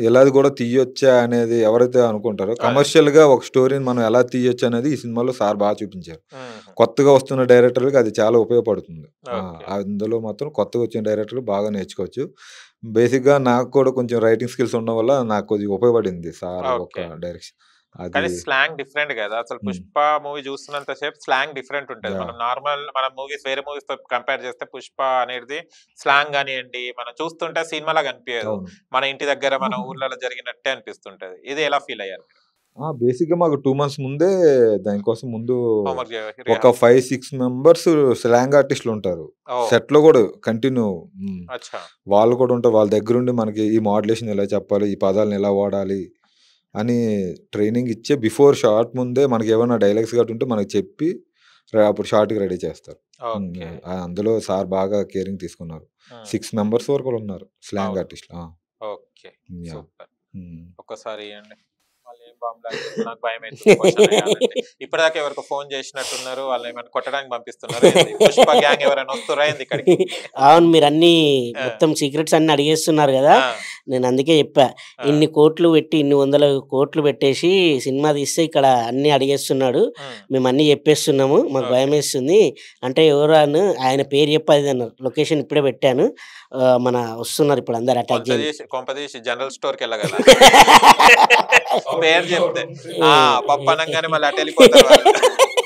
ఎలా కూడా తీయొచ్చా అనేది ఎవరైతే అనుకుంటారో, కమర్షియల్ గా ఒక స్టోరీని మనం ఎలా తీయొచ్చు అనేది ఈ సినిమాలో సార్ బాగా చూపించారు. కొత్తగా వస్తున్న డైరెక్టర్లకు అది చాలా ఉపయోగపడుతుంది. అందులో మాత్రం కొత్తగా వచ్చిన డైరెక్టర్లు బాగా నేర్చుకోవచ్చు. బేసిక్ గా నాకు కూడా కొంచెం రైటింగ్ స్కిల్స్ ఉండడం వల్ల నాకు కొద్దిగా ఉపయోగపడింది సార్ ఒక డైరెక్షన్. కానీ స్లాంగ్ డిఫరెంట్ కదా, అసలు పుష్ప మూవీ చూస్తున్నంత సేపు స్లాంగ్ డిఫరెంట్ ఉంటుంది. మనం నార్మల్ మన మూవీస్ వేరే మూవీస్ తో కంపేర్ చేస్తే పుష్ప అనేది స్లాంగ్ కానివ్వండి మనం చూస్తుంటే సినిమాలా కనిపించదు, మన ఇంటి దగ్గర మన ఊర్లలో జరిగినట్టే అనిపిస్తుంటది. ఇది ఎలా ఫీల్ అయ్యారు? బేసిక్ గా మాకు 2 months ముందే దానికోసం ముందు ఒక 5-6 members స్లాంగ్ ఆర్టిస్టులు ఉంటారు సెట్ లో కూడా కంటిన్యూ. వాళ్ళు కూడా ఉంటారు, వాళ్ళ దగ్గర ఉండి మనకి ఈ మోడ్యులేషన్ ఎలా చెప్పాలి, ఈ పదాలను ఎలా వాడాలి అని ట్రైనింగ్ ఇచ్చే బిఫోర్ షార్ట్ ముందే మనకి ఏమైనా డైలాగ్స్ గట్రా ఉంటే మనకి చెప్పి అప్పుడు షార్ట్ కి రెడీ చేస్తారు. అందులో సార్ బాగా కేరింగ్ తీసుకున్నారు. 6 members వరకు ఉన్నారు స్లాంగ్ ఆర్టిస్ట్. ఒక్కసారి బాంబ్ లాగా నాకు భయం అవుతుంది క్వశ్చన్ వేయాలంటే. ఇప్పటిదాకా ఎవరికి ఫోన్ చేసినట్టున్నారు, వాళ్ళు ఏమైనా కొట్టడానికి పంపిస్తున్నారు, పుష్ప గ్యాంగ్ ఎవరైనా వస్తురా ఏంది ఇక్కడికి? అవును, మీరు అన్ని మొత్తం సీక్రెట్స్ అన్ని అడిగేస్తున్నారు కదా, నేను అందుకే చెప్పా ఇన్ని కోట్లు పెట్టి ఇన్ని 100 కోట్లు పెట్టేసి సినిమా తీస్తే ఇక్కడ అన్ని అడిగేస్తున్నాడు, మేము అన్ని చెప్పేస్తున్నాము, మాకు భయం వేస్తుంది అంటే ఎవరు అని ఆయన పేరు చెప్పేది అన్నారు. లొకేషన్ ఇప్పుడే పెట్టాను, మన వస్తున్నారు ఇప్పుడు అందరు అటాక్ చేసి కొంపదీసి జనరల్ స్టోర్ కి వెళ్ళగల పేరు చెప్తే పప్పు అనగానే మళ్ళీ అటు వెళ్ళిపోతారు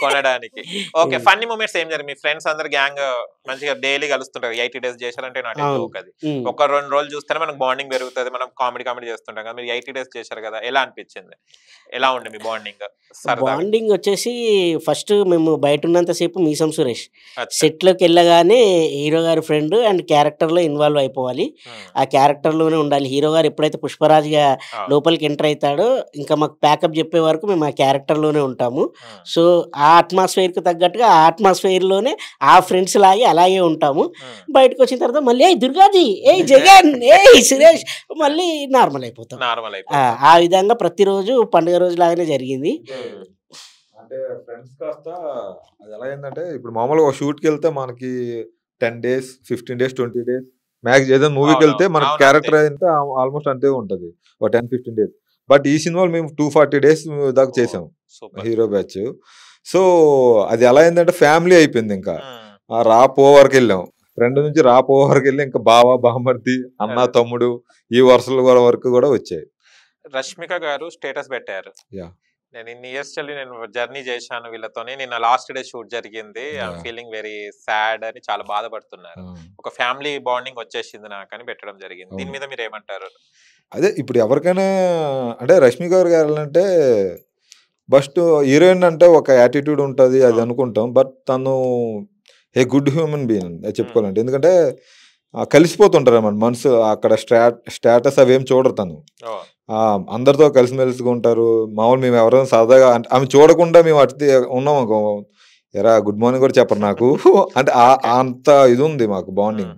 కొనడానికి. ఓకే, ఫన్నీ మూమెంట్స్ ఏం జరిగింది? మీ ఫ్రెండ్స్ అందరు గ్యాంగ్ మంచిగా డైలీ కలుస్తుంటారు, 80 days చేశారంటే నాట్ అది ఒక 2 రోజులు చూస్తేనే మనకు బాండింగ్ పెరుగుతుంది, మనం కామెడీ చేస్తుంటాం కదా. మీరు 80 days చేశారు కదా, ఎలా అనిపించింది? ఎలా ఉండే మీ బాండింగ్? బాండింగ్ వచ్చేసి ఫస్ట్ మేము బయట ఉన్నంతసేపు మీసం సురేష్, సెట్లోకి వెళ్ళగానే హీరో గారి ఫ్రెండ్ అండ్ క్యారెక్టర్లో ఇన్వాల్వ్ అయిపోవాలి, ఆ క్యారెక్టర్లోనే ఉండాలి. హీరో గారు ఎప్పుడైతే పుష్పరాజ్గా లోపలికి ఎంటర్ అవుతాడో ఇంకా మాకు ప్యాకప్ చెప్పే వరకు మేము ఆ క్యారెక్టర్లోనే ఉంటాము. సో ఆ అట్మాస్ఫియర్కి తగ్గట్టుగా ఆ అట్మాస్ఫియర్లోనే ఆ ఫ్రెండ్స్ లాగే అలాగే ఉంటాము. బయటకు వచ్చిన తర్వాత మళ్ళీ ఏ దుర్గాజీ, ఏ జగన్, ఏ సురేష్, మళ్ళీ నార్మల్ అయిపోతాం. ఆ విధంగా ప్రతిరోజు పండుగ రోజు లాగానే జరిగింది. అంటే ఫ్రెండ్స్ కాస్త అది ఎలా అయిందంటే, ఇప్పుడు మామూలుగా ఒక షూట్కి వెళ్తే మనకి 10 days, 15 days, 20 days మ్యాక్స్ ఏదైనా మూవీకి వెళ్తే మనకి క్యారెక్టర్ అయితే ఆల్మోస్ట్ అంతే ఉంటుంది, ఒక 10-15 days. బట్ ఈ సినిమాలో మేము 240 days దాకా చేసాం హీరో బ్యాచ్. సో అది ఎలా అయిందంటే ఫ్యామిలీ అయిపోయింది. ఇంకా రాపో వరకు వెళ్ళాం, ఫ్రెండ్ నుంచి రాపో వరకు వెళ్ళి ఇంకా బావ, బామర్ది, అన్న, తమ్ముడు ఈ వరుసల వరకు కూడా వచ్చాయి. రష్మిక గారు స్టేటస్ పెట్టారు, నేను ఇన్ని ఇయర్స్ నేను జర్నీ చేశాను వీళ్ళతోని, నిన్న లాస్ట్ డే షూట్ జరిగింది, ఐఎమ్ ఫీలింగ్ వెరీ సాడ్ అని చాలా బాధపడుతున్నారు, ఒక ఫ్యామిలీ బాండింగ్ వచ్చేసింది నాకు అని పెట్టడం జరిగింది. దీని మీద మీరు ఏమంటారు? అదే ఇప్పుడు ఎవరికైనా అంటే రష్మిక గారు అంటే ఫస్ట్ హీరోయిన్ అంటే ఒక యాటిట్యూడ్ ఉంటుంది అది అనుకుంటాం, బట్ తను ఏ గుడ్ హ్యూమన్ బీయింగ్ చెప్పుకోవాలంటే. ఎందుకంటే కలిసిపోతుంటారు అన్నమాట మనసు, అక్కడ స్టేటస్ అవేం చూడరు, తను అందరితో కలిసిమెలిసిగా ఉంటారు. మామూలు మేము ఎవరైనా సరదాగా ఆమె చూడకుండా మేము అటు ఉన్నాం అనుకో, ఎరా గుడ్ మార్నింగ్ కూడా చెప్పరు నాకు అంటే అంత ఇది ఉంది మాకు బాండింగ్.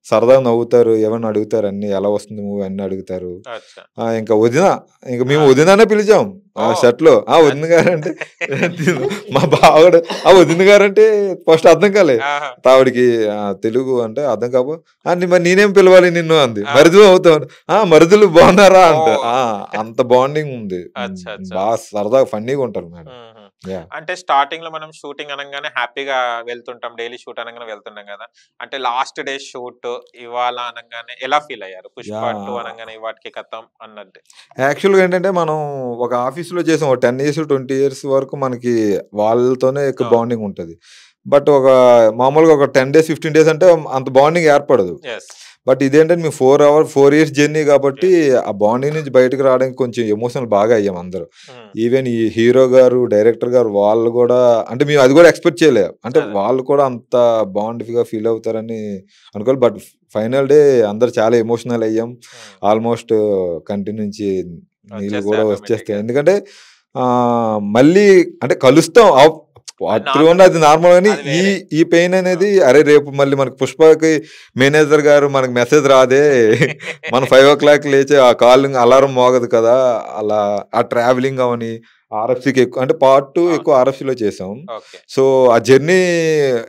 సరదాగా నవ్వుతారు, ఏమన్నా అడుగుతారు, అన్ని ఎలా వస్తుంది మూవీ అన్ని అడుగుతారు. ఇంకా ఇంకా మేము వదినానే పిలిచాం ఆ షర్ట్ లో, వదిన గారంటే మా బావడు వదిన గారంటే ఫస్ట్ అర్థం కాలే, ఆవిడికి తెలుగు అంటే అర్థం కాపో మరి నేనేం పిలవాలి నిన్ను అంది, మరుదులు అవుతాను, మరుదులు బాగున్నారా అంట. అంత బాండింగ్ ఉంది, బాగా సరదాగా ఫన్నీగా ఉంటారు మేడం. అంటే స్టార్టింగ్ లో మనం షూటింగ్ అనగానే హ్యాపీగా వెళ్తుంటాం, డైలీ షూట్ అనగానే వెళ్తుంటాం కదా, అంటే లాస్ట్ డే షూట్ ఇవాళ అనగానే ఎలా ఫీల్ అయ్యారు? పుష్ప 2 అనగానే వాటికి కథం అన్నట్టు. యాక్చువల్గా ఏంటంటే మనం ఒక ఆఫీస్ లో చేసాం, 10 years 20 years వరకు మనకి వాళ్ళతోనే ఎక్కువ బాండింగ్ ఉంటుంది. బట్ ఒక మామూలుగా ఒక 10 days 15 days అంటే అంత బాండింగ్ ఏర్పడదు. బట్ ఇదేంటంటే మేము 4 years జర్నీ కాబట్టి ఆ బాండింగ్ నుంచి బయటకు రావడానికి కొంచెం ఎమోషనల్ బాగా అయ్యాం అందరూ. ఈవెన్ ఈ హీరో గారు, డైరెక్టర్ గారు వాళ్ళు కూడా అంటే మేము అది కూడా ఎక్స్పెక్ట్ చేయలేదు, అంటే వాళ్ళు కూడా అంత బాండ్గా ఫీల్ అవుతారని అనుకోవాలి. బట్ ఫైనల్ డే అందరు చాలా ఎమోషనల్ అయ్యాం, ఆల్మోస్ట్ కంటి నుంచి నీళ్ళు కూడా వచ్చేస్తాయి. ఎందుకంటే మళ్ళీ అంటే కలుస్తాం అది నార్మల్, కానీ ఈ పెయిన్ అనేది అరే రేపు మళ్ళీ మనకి పుష్పకి మేనేజర్ గారు మనకి మెసేజ్ రాదే, మనం 5 o'clock లేచి ఆ కాలింగ్ అలారం మోగదు కదా, అలా ఆ ట్రావెలింగ్ అవని RFCకి ఎక్కువ అంటే part 2 ఎక్కువ RFCలో చేసాం. సో ఆ జర్నీ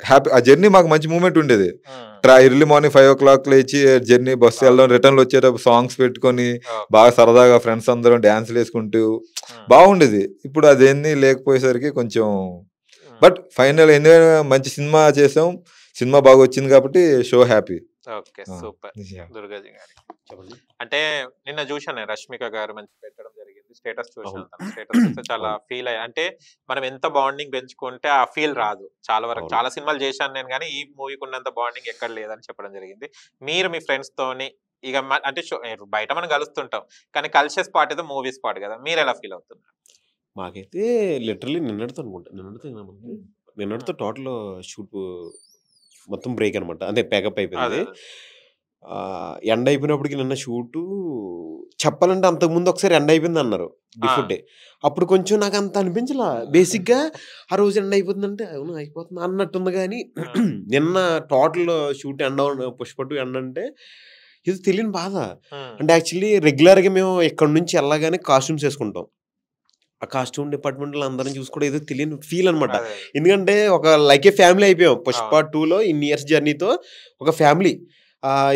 హ్యాపీ, ఆ జర్నీ మాకు మంచి మూమెంట్ ఉండేది. ఎర్లీ మార్నింగ్ 5 o'clock లేచి జర్నీ బస్సు వెళ్ళడం, రిటర్న్లో వచ్చేటప్పుడు సాంగ్స్ పెట్టుకొని బాగా సరదాగా ఫ్రెండ్స్ అందరం డ్యాన్స్లు వేసుకుంటూ బాగుండేది. ఇప్పుడు అదేంది లేకపోయేసరికి కొంచెం, బట్ ఫైనల్ ఎందుకంటే మంచి సినిమా చేసాం, సినిమా బాగా వచ్చింది కాబట్టి show happy. Okay, super. Durgaji గారు అంటే నిన్న చూసాను రష్మిక గారు మంచి పెట్టడం జరిగింది, స్టేటస్ చూసాను, స్టేటస్ చూస్తే చాలా ఫీల్ అయ్యా. అంటే మనం ఎంత బాండింగ్ పెంచుకుంటే ఆ ఫీల్ రాదు. చాలా వరకు చాలా సినిమాలు చేశాను నేను, కానీ ఈ మూవీకి ఉన్నంత బాండింగ్ ఎక్కడ లేదని చెప్పడం జరిగింది. మీరు మీ ఫ్రెండ్స్ తోని ఇక అంటే బయట మనం కలుస్తుంటాం, కానీ కలిసే స్పాట్ అయితే మూవీ స్పాట్ కదా, మీరు ఎలా ఫీల్ అవుతున్నారు? మాకైతే లిటరలీ నిన్నటితో నిన్నటితో టోటల్ షూట్ మొత్తం బ్రేక్ అనమాట, అంటే ప్యాకప్ అయిపోయింది. ఎండ్ అయిపోయినప్పటికి నిన్న షూటు చెప్పాలంటే అంతకుముందు ఒకసారి ఎండ్ అయిపోయింది అన్నారు బిఫోర్ డే, అప్పుడు కొంచెం నాకు అంత అనిపించలా. బేసిక్గా ఆ రోజు ఎండ్ అయిపోతుందంటే అవును అయిపోతుంది అన్నట్టుంది, కానీ నిన్న total shoot end Pushpa 2 end అంటే ఇది తెలియని బాధ. అంటే యాక్చువల్లీ రెగ్యులర్గా మేము ఇక్కడ నుంచి వెళ్ళగానే కాస్ట్యూమ్స్ వేసుకుంటాం, ఆ కాస్ట్యూమ్ డిపార్ట్మెంట్ లో అందరం చూసుకోవడం ఏదో తెలియని ఫీల్ అనమాట. ఎందుకంటే ఒక లైక్ ఏ ఫ్యామిలీ అయిపోయాం. పుష్ప 2లో ఇన్ని ఇయర్స్ జర్నీతో ఒక ఫ్యామిలీ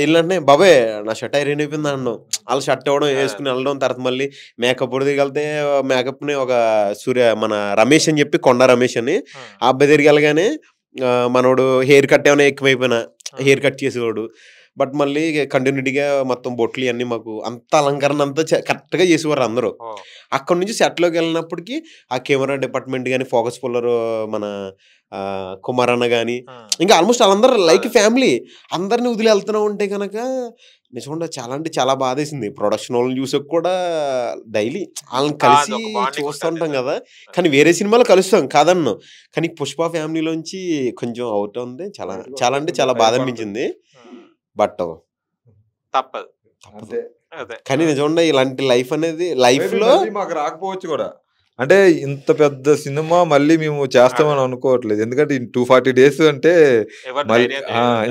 వెళ్ళంటే బాబాయ్ నా షర్ట్ ఐరన్ అయిపోయింది అన్నాం. వాళ్ళ షర్ట్ ఇవ్వడం వేసుకుని వెళ్ళడం, తర్వాత మళ్ళీ మేకప్ దిగలితే మేకప్ ని ఒక మన రమేష్ అని చెప్పి కొండ రమేష్ అని ఆ అబ్బాయి దగ్గరికి వెళ్ళగానే మనోడు హెయిర్ కట్ ఏమైనా ఎక్కువైపోయినా హెయిర్ కట్ చేసేవాడు. బట్ మళ్ళీ కంటిన్యూటీగా మొత్తం బొట్లు అన్ని మాకు అంత అలంకరణ అంతా కరెక్ట్ గా చేసేవారు అందరూ. అక్కడ నుంచి సెట్ లోకి వెళ్ళినప్పటికీ ఆ కెమెరా డిపార్ట్మెంట్ కానీ, ఫోకస్ పుల్లర్ మన కుమార్ అన్న కానీ, ఇంకా ఆల్మోస్ట్ వాళ్ళందరూ లైక్ ఫ్యామిలీ అందరిని వదిలి వెళ్తూనే ఉంటే కనుక నిజంగా చాలా అంటే చాలా బాధేసింది. ప్రొడక్షన్ వాళ్ళని చూసాక కూడా డైలీ వాళ్ళని కలిసి చూస్తూ ఉంటాం కదా, కానీ వేరే సినిమాలో కలుస్తాం కాదన్ను. కానీ పుష్ప ఫ్యామిలీలోంచి కొంచెం అవుట్ ఉంది. చాలా చాలా అంటే చాలా బాధ అనిపించింది. బట్ తప్పదు. కానీ నిజంగా ఇలాంటి లైఫ్ అనేది లైఫ్ లో మాకు రాకపోవచ్చు కూడా. అంటే ఇంత పెద్ద సినిమా మళ్ళీ మేము చేస్తామని అనుకోవట్లేదు. ఎందుకంటే 240 days అంటే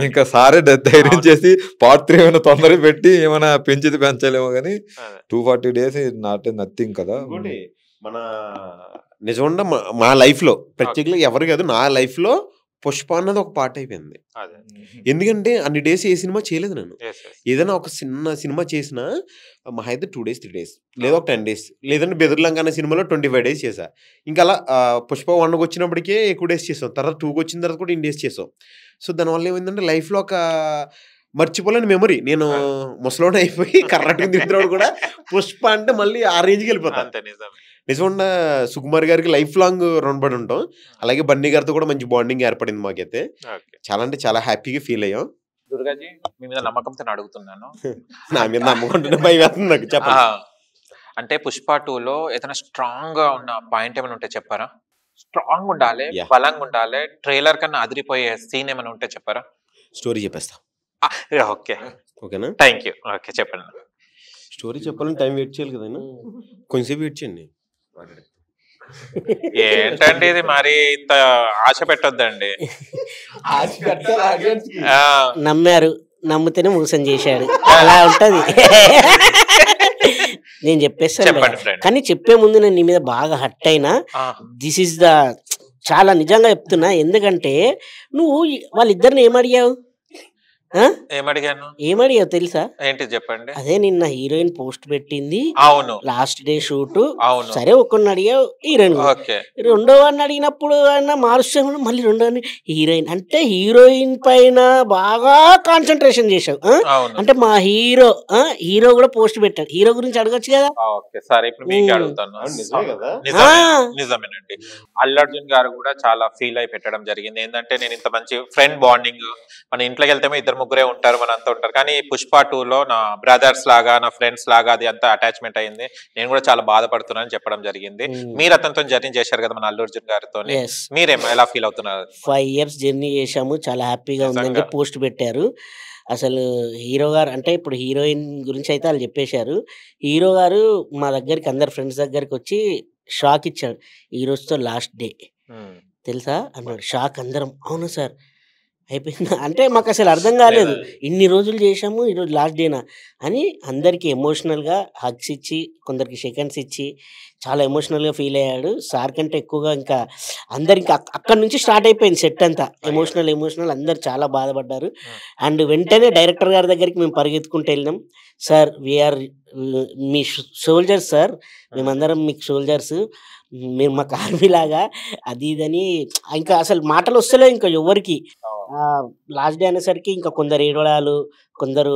ఇంకా సారే ధైర్యం చేసి పార్ట్ 3 ఏమైనా తొందరగా పెట్టి ఏమైనా పెంచలేమో కానీ 240 days నాట్ నథింగ్ కదా. మన నిజంగా మా లైఫ్ లో ప్రత్యేకంగా ఎవరు కాదు, నా లైఫ్ లో పుష్ప అన్నది ఒక పార్ట్ అయిపోయింది. ఎందుకంటే అన్ని డేస్ ఏ సినిమా చేయలేదు నేను. ఏదైనా ఒక చిన్న సినిమా చేసినా మా అయితే 2 days 3 days లేదా ఒక 10 days, లేదంటే బెదర్లంక అనే సినిమాలో 25 days చేసా. ఇంకా అలా పుష్ప 1కి వచ్చినప్పటికే ఎక్కువ డేస్ చేసాం, తర్వాత 2కి వచ్చిన తర్వాత కూడా ఇన్ని డేస్ చేసాం. సో దానివల్ల ఏమైందంటే లైఫ్లో ఒక మర్చిపోలేని మెమరీ. నేను ముసలోనే అయిపోయి కర్రట్టుకుని తిరుగుతాడు కూడా పుష్ప అంటే మళ్ళీ ఆ రేంజ్కి వెళ్ళిపోతాను. నిజంగా సుకుమార్ గారికి లైఫ్ లాంగ్ రుణపడి ఉంటాం. అలాగే బన్నీ గారితో కూడా మంచి బాండింగ్ ఏర్పడింది మాకైతే. చాలా అంటే చాలా హ్యాపీగా ఫీల్ అయ్యాం. దుర్గాజీ మీ మీద నమ్మకంతో అడుగుతున్నాను. నా మీద నమ్మకం భయం వేస్తుంది నాకు. చెప్పండి. అంటే పుష్ప 2లో ఏదైనా స్ట్రాంగ్ గా ఉన్న పాయింట్ ఏమైనా ఉంటే చెప్పారా? స్ట్రాంగ్ ఉండాలి, బలంగా ఉండాలి, ట్రైలర్ కన్నా అదిరిపోయే సీన్ ఏమైనా ఉంటే చెప్పారా? స్టోరీ చెప్పేస్తా. ఓకే ఓకేనా, థ్యాంక్ యూ. ఓకే చెప్పండి. స్టోరీ చెప్పాలని టైం వెయిట్ చేయాలి కదా, కొంచెంసేపు వెయిట్ చేయండి. ఏంటండి ఇది మరి ఇంత ఆశ పెట్టొద్దండి. నమ్మారు, నమ్మితేనే మోసం చేశాడు, అలా ఉంటది. నేను చెప్పేస్తాను కానీ చెప్పే ముందు నేను నీ మీద బాగా హట్ అయినా. దిస్ ఈస్ ద చాలా నిజంగా చెప్తున్నా. ఎందుకంటే నువ్వు వాళ్ళిద్దరిని ఏమడిగావు? ఏమడిగావు తెలుసా? ఏంటి చెప్పండి. అదే నిన్న హీరోయిన్ పోస్ట్ పెట్టింది, అవును, లాస్ట్ డే షూట్. సరే ఒక్కడిని అడిగావు హీరోయిన్, రెండో వాడిని అడిగినప్పుడు అన్న మారుస్తాము మళ్ళీ రెండో హీరోయిన్. అంటే హీరోయిన్ పైన బాగా కాన్సన్ట్రేషన్ చేసావు. అంటే మా హీరో కూడా పోస్ట్ పెట్టాడు. హీరో గురించి అడగచ్చు కదా. సరే ఇప్పుడు మీకు అడుగుతాను. నిజమేనండి, అల్లు అర్జున్ గారు కూడా చాలా ఫీల్ అయి పెట్టడం జరిగింది. ఏంటంటే నేను ఇంత మంచి ఫ్రెండ్ బాండింగ్, మన ఇంట్లోకి వెళ్తే ఇద్దరు ముగ్గురే ఉంటారు, మన అంతా ఉంటారు, కానీ పుష్ప 2లో నా బ్రదర్స్ లాగా, నా ఫ్రెండ్స్ లాగా అది అంతా అటాచ్మెంట్ అయింది. నేను కూడా చాలా బాధపడుతున్నాను చెప్పడం జరిగింది. మీరు అతనితో జర్నీ చేశారు కదా మన అల్లు అర్జున్ గారితో, మీరేమో ఎలా ఫీల్ అవుతున్నారు? 5 years జర్నీ చేశాము, చాలా హ్యాపీగా ఉందని పోస్ట్ పెట్టారు. అసలు హీరో గారు అంటే ఇప్పుడు హీరోయిన్ గురించి అయితే వాళ్ళు చెప్పేశారు. హీరో గారు మా దగ్గరికి అందరు ఫ్రెండ్స్ దగ్గరికి వచ్చి షాక్ ఇచ్చాడు. ఈ రోజుతో లాస్ట్ డే తెలుసా అన్నాడు. షాక్ అందరం. అవును సార్ అయిపోయిందా అంటే మాకు అసలు అర్థం కాలేదు. ఇన్ని రోజులు చేసాము, ఈరోజు లాస్ట్ డేనా అని అందరికీ ఎమోషనల్గా హగ్స్ ఇచ్చి, కొందరికి సెకండ్స్ ఇచ్చి చాలా ఎమోషనల్గా ఫీల్ అయ్యాడు. సార్ కంటే ఎక్కువగా ఇంకా అందరికి అక్కడ నుంచి స్టార్ట్ అయిపోయింది సెట్ అంతా. ఎమోషనల్ అందరు చాలా బాధపడ్డారు. అండ్ వెంటనే డైరెక్టర్ గారి దగ్గరికి మేము పరిగెత్తుకుంటూ వెళ్ళినాం. సార్ వీఆర్ మీ సోల్జర్స్ సార్, మేమందరం మీకు సోల్జర్స్, మీరు మాకు ఆర్మీ లాగా అది ఇదని. ఇంకా అసలు మాటలు వస్తలే ఇంకా ఎవరికి. లాస్ట్ డే అనేసరికి ఇంకా కొందరు ఏడవడాలు, కొందరు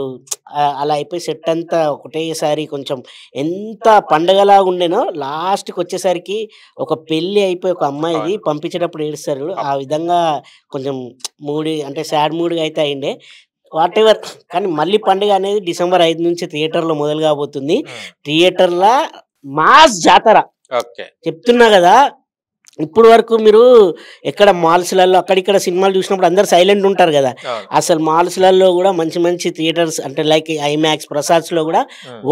అలా అయిపోయి సెట్ అంతా ఒకటేసారి కొంచెం ఎంత పండగలాగా ఉండేనో లాస్ట్కి వచ్చేసరికి ఒక పెళ్ళి అయిపోయి ఒక అమ్మాయిది పంపించేటప్పుడు ఏడుస్తారు, ఆ విధంగా కొంచెం మూడి అంటే సాడ్ మూడ్గా అయితే అయిండే. వాట్ ఎవర్, కానీ మళ్ళీ పండుగ అనేది December 5 నుంచి థియేటర్లో మొదలు కాబోతుంది. థియేటర్లో మాస్ జాతర చెప్తున్నా కదా. ఇప్పుడు వరకు మీరు ఎక్కడ మాల్స్లలో అక్కడిక్కడ సినిమాలు చూసినప్పుడు అందరు సైలెంట్ ఉంటారు కదా, అసలు మాల్స్లలో కూడా మంచి మంచి థియేటర్స్ అంటే లైక్ ఐమాక్స్, ప్రసాద్స్ లో కూడా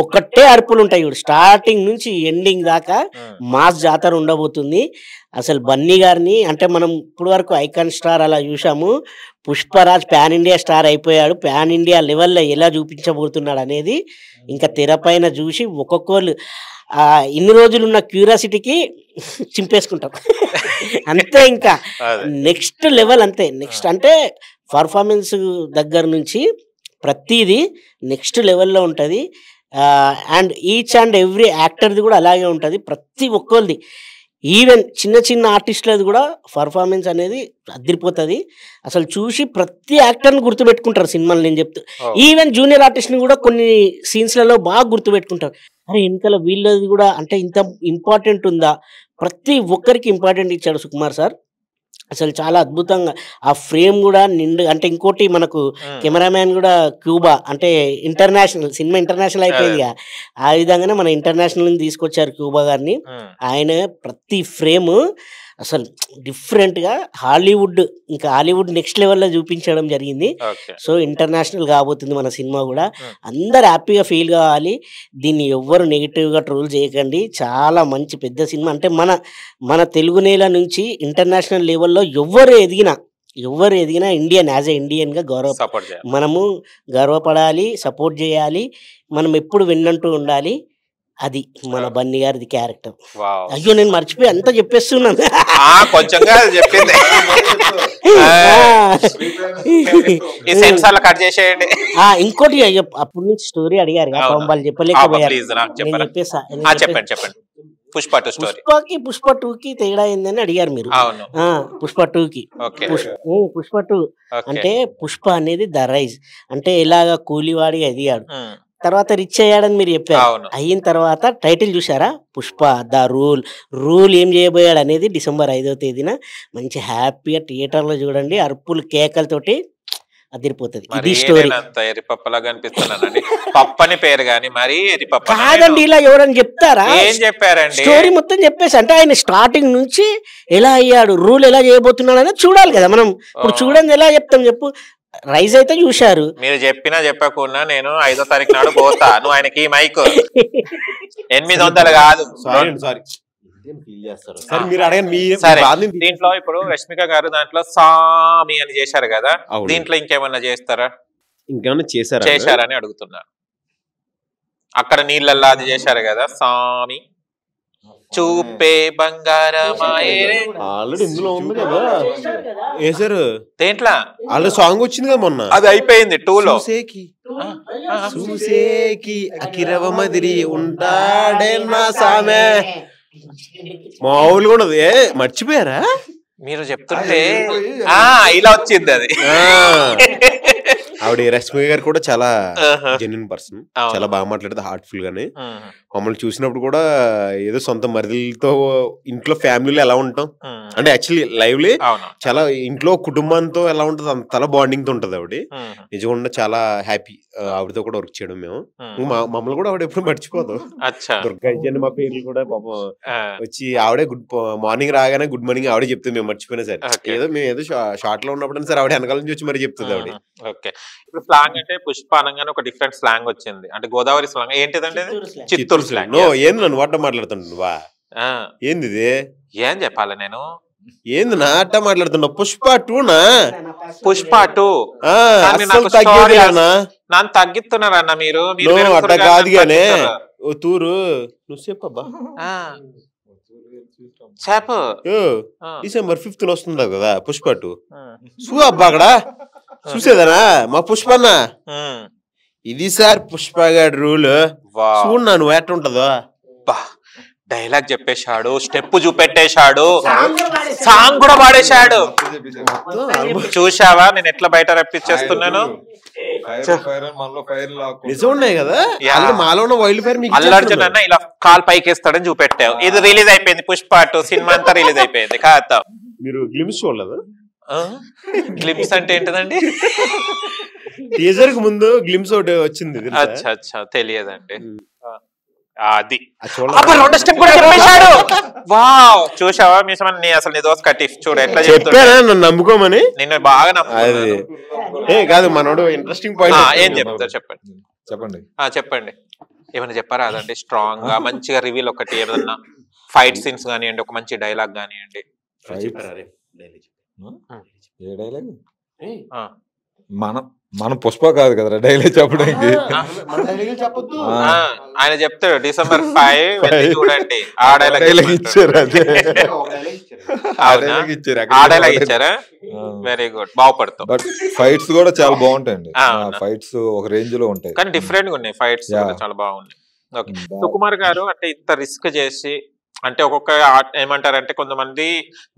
ఒక్కటే అరుపులు ఉంటాయి. స్టార్టింగ్ నుంచి ఎండింగ్ దాకా మాస్ జాతర ఉండబోతుంది. అసలు బన్నీ గారిని అంటే మనం ఇప్పుడు వరకు ఐకాన్ స్టార్ అలా చూసాము, పుష్పరాజ్ పాన్ ఇండియా స్టార్ అయిపోయాడు, పాన్ ఇండియా లెవెల్లో ఎలా చూపించబోతున్నాడు అనేది ఇంకా తెరపైన చూసి ఒక్కొక్కరు ఇన్ని రోజులున్న క్యూరియాసిటీకి చింపేసుకుంటాం అంతే. ఇంకా నెక్స్ట్ లెవెల్ అంతే. నెక్స్ట్ అంటే పర్ఫార్మెన్స్ దగ్గర నుంచి ప్రతిదీ నెక్స్ట్ లెవెల్లో ఉంటుంది. అండ్ ఈచ్ అండ్ ఎవ్రీ యాక్టర్ది కూడా అలాగే ఉంటుంది, ప్రతి ఒక్కరిది. ఈవెన్ చిన్న చిన్న ఆర్టిస్టులది కూడా పర్ఫార్మెన్స్ అనేది అదిరిపోతుంది. అసలు చూసి ప్రతి యాక్టర్ని గుర్తుపెట్టుకుంటారు సినిమాలు. నేను చెప్తూ ఈవెన్ జూనియర్ ఆర్టిస్ట్ని కూడా కొన్ని సీన్స్లలో బాగా గుర్తుపెట్టుకుంటారు. అరే వెనకాల వీళ్ళది కూడా అంటే ఇంత ఇంపార్టెంట్ ఉందా, ప్రతి ఒక్కరికి ఇంపార్టెంట్ ఇచ్చాడు సుకుమార్ సార్. అసలు చాలా అద్భుతంగా ఆ ఫ్రేమ్ కూడా నిండు. అంటే ఇంకోటి మనకు కెమెరామ్యాన్ కూడా క్యూబా, అంటే ఇంటర్నేషనల్ సినిమా ఇంటర్నేషనల్ అయిపోయింది. ఆ విధంగానే మన ఇంటర్నేషనల్ తీసుకొచ్చారు క్యూబా గారిని. ఆయన ప్రతి ఫ్రేమ్ అసలు డిఫరెంట్గా హాలీవుడ్, ఇంకా హాలీవుడ్ నెక్స్ట్ లెవెల్లో చూపించడం జరిగింది. సో ఇంటర్నేషనల్ కాబోతుంది మన సినిమా కూడా. అందరు హ్యాపీగా ఫీల్ కావాలి. దీన్ని ఎవ్వరు నెగిటివ్గా ట్రోల్ చేయకండి. చాలా మంచి పెద్ద సినిమా. అంటే మన తెలుగు నేల నుంచి ఇంటర్నేషనల్ లెవెల్లో ఎవరు ఎదిగినా ఇండియన్ యాజ్ ఎ ఇండియన్గా మనము గర్వపడాలి, సపోర్ట్ చేయాలి. మనం ఎప్పుడు విన్నంటూ ఉండాలి. అది మన బన్నీ గారిది క్యారెక్టర్. అయ్యో నేను మర్చిపోయి అంతా చెప్పేస్తున్నాను. ఇంకోటి అప్పటి నుంచి స్టోరీ అడిగారు వాళ్ళు చెప్పలేకపోయారు. పుష్పకి పుష్ప 2కి తేడా ఏందని అడిగారు మీరు. పుష్ప 2కి పుష్ప 2 అంటే పుష్ప అనేది ద రైజ్, అంటే ఎలాగా కూలివాడిగా ఎదిగాడు, తర్వాత రిచ్ అయ్యాడని మీరు చెప్పారు. అయిన తర్వాత టైటిల్ చూసారా, పుష్ప ద రూల్ ఏం చేయబోయాడు అనేది డిసెంబర్ 5వ తేదీన మంచి హ్యాపీగా థియేటర్లో చూడండి. అరుపులు కేకలతోటి అదిరిపోతుంది. ఇది స్టోరీ. కాదండి ఇలా ఎవరని చెప్తారా, స్టోరీ మొత్తం చెప్పేసి. అంటే ఆయన స్టార్టింగ్ నుంచి ఎలా అయ్యాడు, రూల్ ఎలా చేయబోతున్నాడు అనేది చూడాలి కదా మనం. ఇప్పుడు చూడండి ఎలా చెప్తాం చెప్పు. రైజ్ అయితే చూశారు, మీరు చెప్పినా చెప్పకుండా నేను 5వ తారీఖు నాడు పోతా. నువ్వు ఆయనకి మైక్ 800 కాదు. దీంట్లో ఇప్పుడు రష్మిక గారు దాంట్లో సామి అని చేశారు కదా, దీంట్లో ఇంకేమన్నా చేస్తారా? ఇంకేమన్నా చేశారని అడుగుతున్నారు. అక్కడ నీళ్ళల్లా అది చేశారు కదా సామి, చూపే బంగారమాయే ఆల్రెడీ ఇందులో ఉంది కదా వేసారు. దేంట్లో ఆల్రెడీ సాంగ్ వచ్చింది కదా మొన్న, అది అయిపోయింది 2లో. చూసేకి అకిరవ మదిరి ఉంటాడే నా సామే మామూలుగా ఉండదు. మర్చిపోయారా మీరు చెప్తుంటే? ఇలా వచ్చింది అది. ఆవిడ రష్మిక గారు కూడా చాలా జెన్యున్ పర్సన్, చాలా బాగా మాట్లాడేది, హార్ట్ఫుల్ గానే. మమ్మల్ని చూసినప్పుడు కూడా ఏదో సొంత మరిదిలతో ఇంట్లో ఫ్యామిలీలో ఎలా ఉంటాం అంటే యాక్చువల్లీ లైవ్లీ చాలా ఇంట్లో కుటుంబంతో ఎలా ఉంటుంది అంతలా బాండింగ్ తో ఉంటది ఆవిడ. నిజంగా చాలా హ్యాపీ ఆవిడతో కూడా వర్క్ చేయడం. మేము మమ్మల్ని కూడా ఆవిడ ఎప్పుడు మర్చిపోదు. దుర్గా అని మా పేర్లు కూడా పాపం వచ్చి ఆవిడే మార్నింగ్ రాగానే గుడ్ మార్నింగ్ ఆవిడే చెప్తుంది. మేము మర్చిపోయినా సరే మేము ఏదో షార్ట్ లో ఉన్నప్పుడు సరే ఆవిడ వెనకాల నుంచి వచ్చి మరి చెప్తుంది ఆవిడ. ఓకే, ఇప్పుడు స్లాంగ్ అంటే పుష్ప అనగానే ఒక డిఫరెంట్ స్లాంగ్ వచ్చింది. అంటే గోదావరి స్లాంగ్ ఏంటిదంటే చిత్తూరు స్లాంగ్. ఏంది నన్ను వాట మాట్లాడుతుంటువా? ఏంది ఏం చెప్పాలి నేను? ఏంది నా అట్ట మాట్లాడుతున్నా? పుష్ప 2నా? పుష్ప 2 నన్ను తగ్గిస్తున్నారన్న మీరు. అట్ట కాదు గానే ఓ తూరు నువ్వు చెప్పబ్బా. డిసెంబర్ 5th వస్తుందా కదా పుష్ప 2. చూ అబ్బా అక్కడ చూసేదనా మా పుష్పన్న. ఇది సార్ పుష్ప గారి రూల్. చూడన్నా నువ్వు ఎట్ట ఉంటదో. డైలాగ్ చెప్పేశాడు, స్టెప్ చూపెట్టేశాడు, సాంగ్ కూడా పాడేశాడు. చూసావా నేను ఎట్లా బయట రప్పించేస్తున్నాను? అల్లు అర్జున్ అన్న ఇలా కాల్ పైకేస్తాడని చూపెట్టావు. ఇది రిలీజ్ అయిపోయింది, పుష్ప 2 సినిమా అంతా రిలీజ్ అయిపోయింది. కాదు మీరు గ్లిమ్స్ చూడలేదు? గ్లిమ్స్ అంటే ఏంటిదండి? టీజర్ కి ముందు గ్లిమ్స్ ఒకటి వచ్చింది. అచ్చా తెలియదండి. అది చూసావా మీ అసలు నీ దోస్త్ కట్టి చూడు ఎట్లా చెప్పాను నమ్ముకోమని. నిన్ను బాగా నమ్ముకోవాలి. కాదు మనోడు ఇంట్రెస్టింగ్ పాయింట్ ఏం చెప్తారు చెప్పండి. చెప్పండి. చెప్పండి. ఏమైనా చెప్పారా అదండి స్ట్రాంగ్ గా మంచిగా రివీల్ ఒకటి ఏదన్నా ఫైట్ సీన్స్ కానివ్వండి, ఒక మంచి డైలాగ్ కానివ్వండి. ఏ డైలాగ్? మన పుష్ప కాదు కదరా డైలాగ్ చెప్పడానికి. ఆయన చెప్తాడు December 5 చూడండి, ఆ డైలాగ్ ఇచ్చారు. ఆ డైలాగ్ ఇచ్చారా? వెరీ గుడ్, బాగుపడతాం. బట్ ఫైట్స్ కూడా చాలా బాగుంటాయండి. ఫైట్స్ ఒక రేంజ్ లో ఉంటాయి, కానీ డిఫరెంట్ గా ఉన్నాయి ఫైట్స్, చాలా బాగున్నాయి. ఓకే, సుకుమార్ గారు అంటే ఇంత రిస్క్ చేసి, అంటే ఒక్కొక్క ఏమంటారంటే కొంతమంది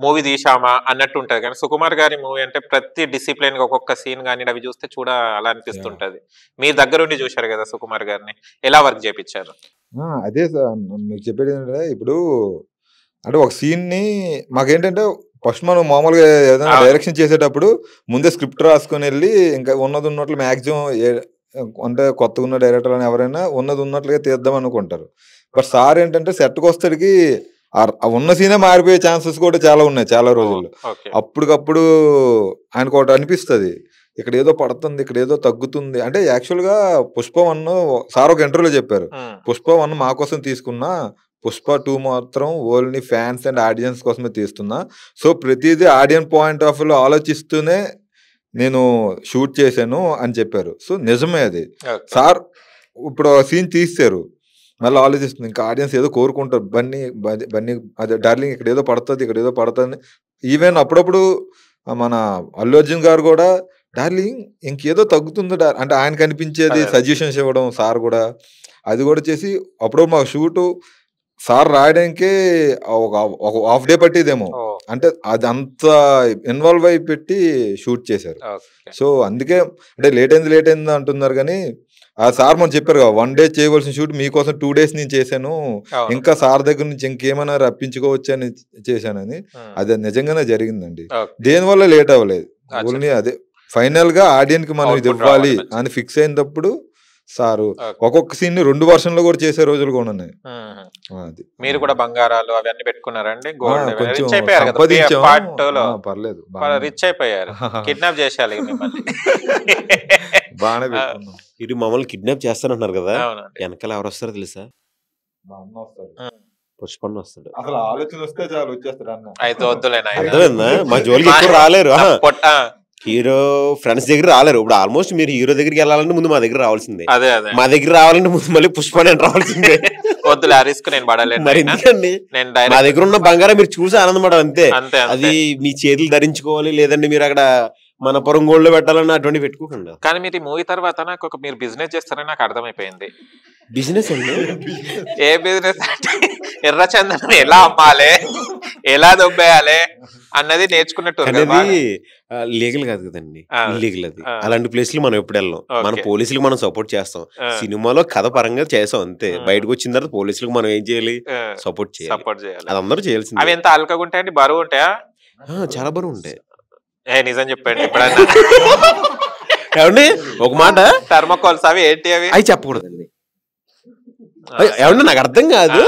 మూవీ తీసామా అన్నట్టు ఉంటది, కానీ సుకుమార్ గారి మూవీ అంటే ప్రతి డిసిప్లిన్ గా ఒక్కొక్క సీన్ కానీ అవి చూస్తే చూడ అలా అనిపిస్తుంటది. మీ దగ్గరుండి చూశారు కదా సుకుమార్ గారిని, ఎలా వర్క్ చేపించారు? అదే సార్ మీకు చెప్పేది ఏంటంటే, ఇప్పుడు అంటే ఒక సీన్ ని మాకేంటంటే ఫస్ట్ మనం మామూలుగా ఏదైనా డైరెక్షన్ చేసేటప్పుడు ముందే స్క్రిప్ట్ రాసుకొని వెళ్ళి ఇంకా ఉన్నది ఉన్నట్లు మాక్సిమం అంటే కొత్తగా ఉన్న డైరెక్టర్ అని ఎవరైనా ఉన్నది ఉన్నట్లుగా తీద్దాం అనుకుంటారు. బట్ సార్ ఏంటంటే సెట్కి వస్తాడికి ఉన్న సీనే మారిపోయే ఛాన్సెస్ కూడా చాలా ఉన్నాయి చాలా రోజుల్లో. అప్పటికప్పుడు ఆయనకు ఒకటి అనిపిస్తుంది, ఇక్కడ ఏదో పడుతుంది, ఇక్కడ ఏదో తగ్గుతుంది. అంటే యాక్చువల్గా పుష్ప 1 సార్ ఒక ఇంటర్వ్యూలో చెప్పారు, పుష్ప 1 మా కోసం తీసుకున్నా, పుష్ప 2 మాత్రం ఓన్లీ ఫ్యాన్స్ అండ్ ఆడియన్స్ కోసమే తీస్తున్నా. సో ప్రతిదీ ఆడియన్స్ పాయింట్ ఆఫ్ వ్యూలో ఆలోచిస్తూనే నేను షూట్ చేశాను అని చెప్పారు. సో నిజమే అది. సార్ ఇప్పుడు సీన్ తీశారు, మళ్ళీ ఆలోచిస్తుంది, ఇంకా ఆడియన్స్ ఏదో కోరుకుంటారు, బన్నీ అదే డార్లింగ్ ఇక్కడ ఏదో పడుతుంది, ఇక్కడ ఏదో పడుతుంది. ఈవెన్ అప్పుడప్పుడు మన అల్లు అర్జున్ గారు కూడా డార్లింగ్ ఇంకేదో తగ్గుతుంది అంటే ఆయనకు అనిపించేది సజెషన్స్ ఇవ్వడం, సార్ కూడా అది కూడా చేసి అప్పుడు మా షూటు సార్ రాయడానికే ఒక హాఫ్ డే పట్టేదేమో. అంటే అది అంత ఇన్వాల్వ్ అయి పెట్టి షూట్ చేశారు. సో అందుకే అంటే లేట్ అయింది అంటున్నారు, కానీ ఆ సార్ మనం చెప్పారు కదా 1 డే చేయవలసిన షూట్ మీకోసం 2 days నేను చేశాను, ఇంకా సార్ దగ్గర నుంచి ఇంకేమైనా రప్పించుకోవచ్చు అని చేశానని. అది నిజంగానే జరిగిందండి. దేనివల్ల లేట్ అవ్వలేదు, ఓన్లీ అదే ఫైనల్ గా ఆడియన్స్ కి మనం ఇది ఇవ్వాలి అని ఫిక్స్ అయినప్పుడు సారు ఒక్కొక్క సీన్ ని 2 వర్షన్లో కూడా చేసే రోజులు కూడా ఉన్నాయి. మీరు కూడా బంగారాలు అవన్నీ పెట్టుకున్నారండి, పర్లేదు, రిచ్ అయిపోయారు. కిడ్నాప్ చేసేయాలి మిమ్మల్ని. బాగానే పెట్టుకున్నాం. ఇది మమ్మల్ని కిడ్నాప్ చేస్తానంటున్నారు కదా, వెనకాల ఎవరు వస్తారో తెలుసా? పుష్పన్న వస్తాడు. అసలు ఆలోచన వస్తే చాలు వచ్చేస్తాడు అన్న. అయితే వద్దులేనా, మా జోలికి ఎక్కువ రాలేరు. హీరో ఫ్రెండ్స్ దగ్గర రాలేరు. ఇప్పుడు ఆల్మోస్ట్ మీరు హీరో దగ్గరికి వెళ్ళాలంటే ముందు మా దగ్గర రావాల్సిందే, మా దగ్గర రావాలంటే ముందు మళ్ళీ పుష్పని రావాల్సిందే. వద్దులే, ఆ రిస్క్ నేను పడలేదు. మరి ఎందుకండి, మా దగ్గర ఉన్న బంగారం మీరు చూసి ఆనందపడ అంతే. అది మీ చేతులు ధరించుకోవాలి, లేదంటే మీరు అక్కడ మన పొరంగోళ్ళు పెట్టాలని అటువంటి పెట్టుకోకుండా. కానీ మీరు ఈ మూవీ తర్వాత నాకు మీరు బిజినెస్ చేస్తారని నాకు అర్థమైపోయింది. బిజినెస్ అండి? ఏ బిజినెస్ అంటే ఎర్రచందనం ఎలా అమ్మాలి, ఎలా దొబ్బేయాలి అన్నది నేర్చుకున్నట్టు. లీగల్ కాదు కదండి, ఇల్లీగల్ అది. అలాంటి ప్లేస్లు మనం ఎప్పుడు వెళ్ళాం. మన పోలీసులకు మనం సపోర్ట్ చేస్తాం, సినిమాలో కథ పరంగా చేస్తాం అంతే. బయటకు వచ్చిన తర్వాత పోలీసులకు మనం ఏం చేయాలి, సపోర్ట్ చేయాలి. అది అందరూ చేయాల్సింది. అవి ఎంత అల్కగా ఉంటాయండి, బరువు ఉంటాయా? చాలా బరువు ఉంటాయి. నిజం చెప్పండి ఎప్పుడైనా. ఏమండి ఒక మాట, థర్మోకోల్స్ అవి ఏంటి అవి? అవి చెప్పకూడదండి. ఏమండి నాకు అర్థం కాదు,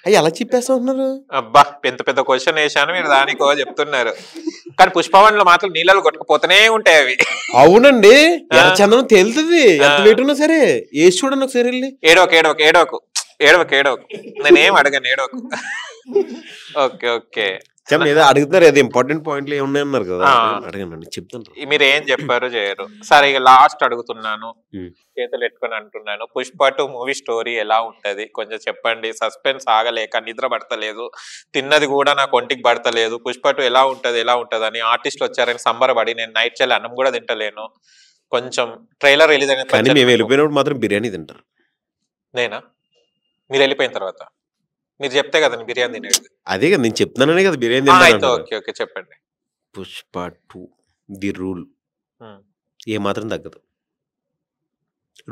అవి ఎలా చెప్పేస్తా ఉన్నారు? అబ్బా పెద్ద పెద్ద క్వశ్చన్ వేసాను, మీరు దానికో చెప్తున్నారు. కానీ పుష్ప 1లో మాత్రం నీళ్ళలో కొట్టుకుపోతూనే ఉంటాయి అవి. అవునండి, చందనం తేలుతుంది ఎంత వెయిట్ ఉన్నా సరే. వేసి చూడండి ఒకసారి వెళ్ళి. ఏడోకు నేనేం అడగను, ఏడోకు. ఓకే ఓకే, ఏదో అడుగుతున్నారు, ఏదో ఇంపార్టెంట్ పాయింట్లు ఏమున్నాయన్నారు కదా, అడగండి చెప్తాను. మీరు ఏం చెప్పారు చేయరు. సరే ఇక లాస్ట్ అడుగుతున్నాను, చేతులు పెట్టుకొని అంటున్నాను, పుష్ప 2 మూవీ స్టోరీ ఎలా ఉంటది కొంచెం చెప్పండి. సస్పెన్స్ ఆగలేక నిద్ర పడతలేదు, తిన్నది కూడా నాకు ఒంటికి పడతలేదు. పుష్ప 2 ఎలా ఉంటది అని ఆర్టిస్టులు వచ్చారని సంబరపడి నేను నైట్ చెల్లి అన్నం కూడా తింటలేను. కొంచెం ట్రైలర్ రిలీజ్ అయిన మేము వెళ్ళిపోయినప్పుడు మాత్రం బిర్యానీ తింటారు. నేనా? మీరు వెళ్ళిపోయిన తర్వాత మీరు చెప్తే కదా బిర్యానీ తినేది. అదే కదా నేను చెప్తున్నానే కదా బిర్యానీ. ఓకే చెప్పండి. పుష్ప 2 ది రూల్ ఏమాత్రం తగ్గదు,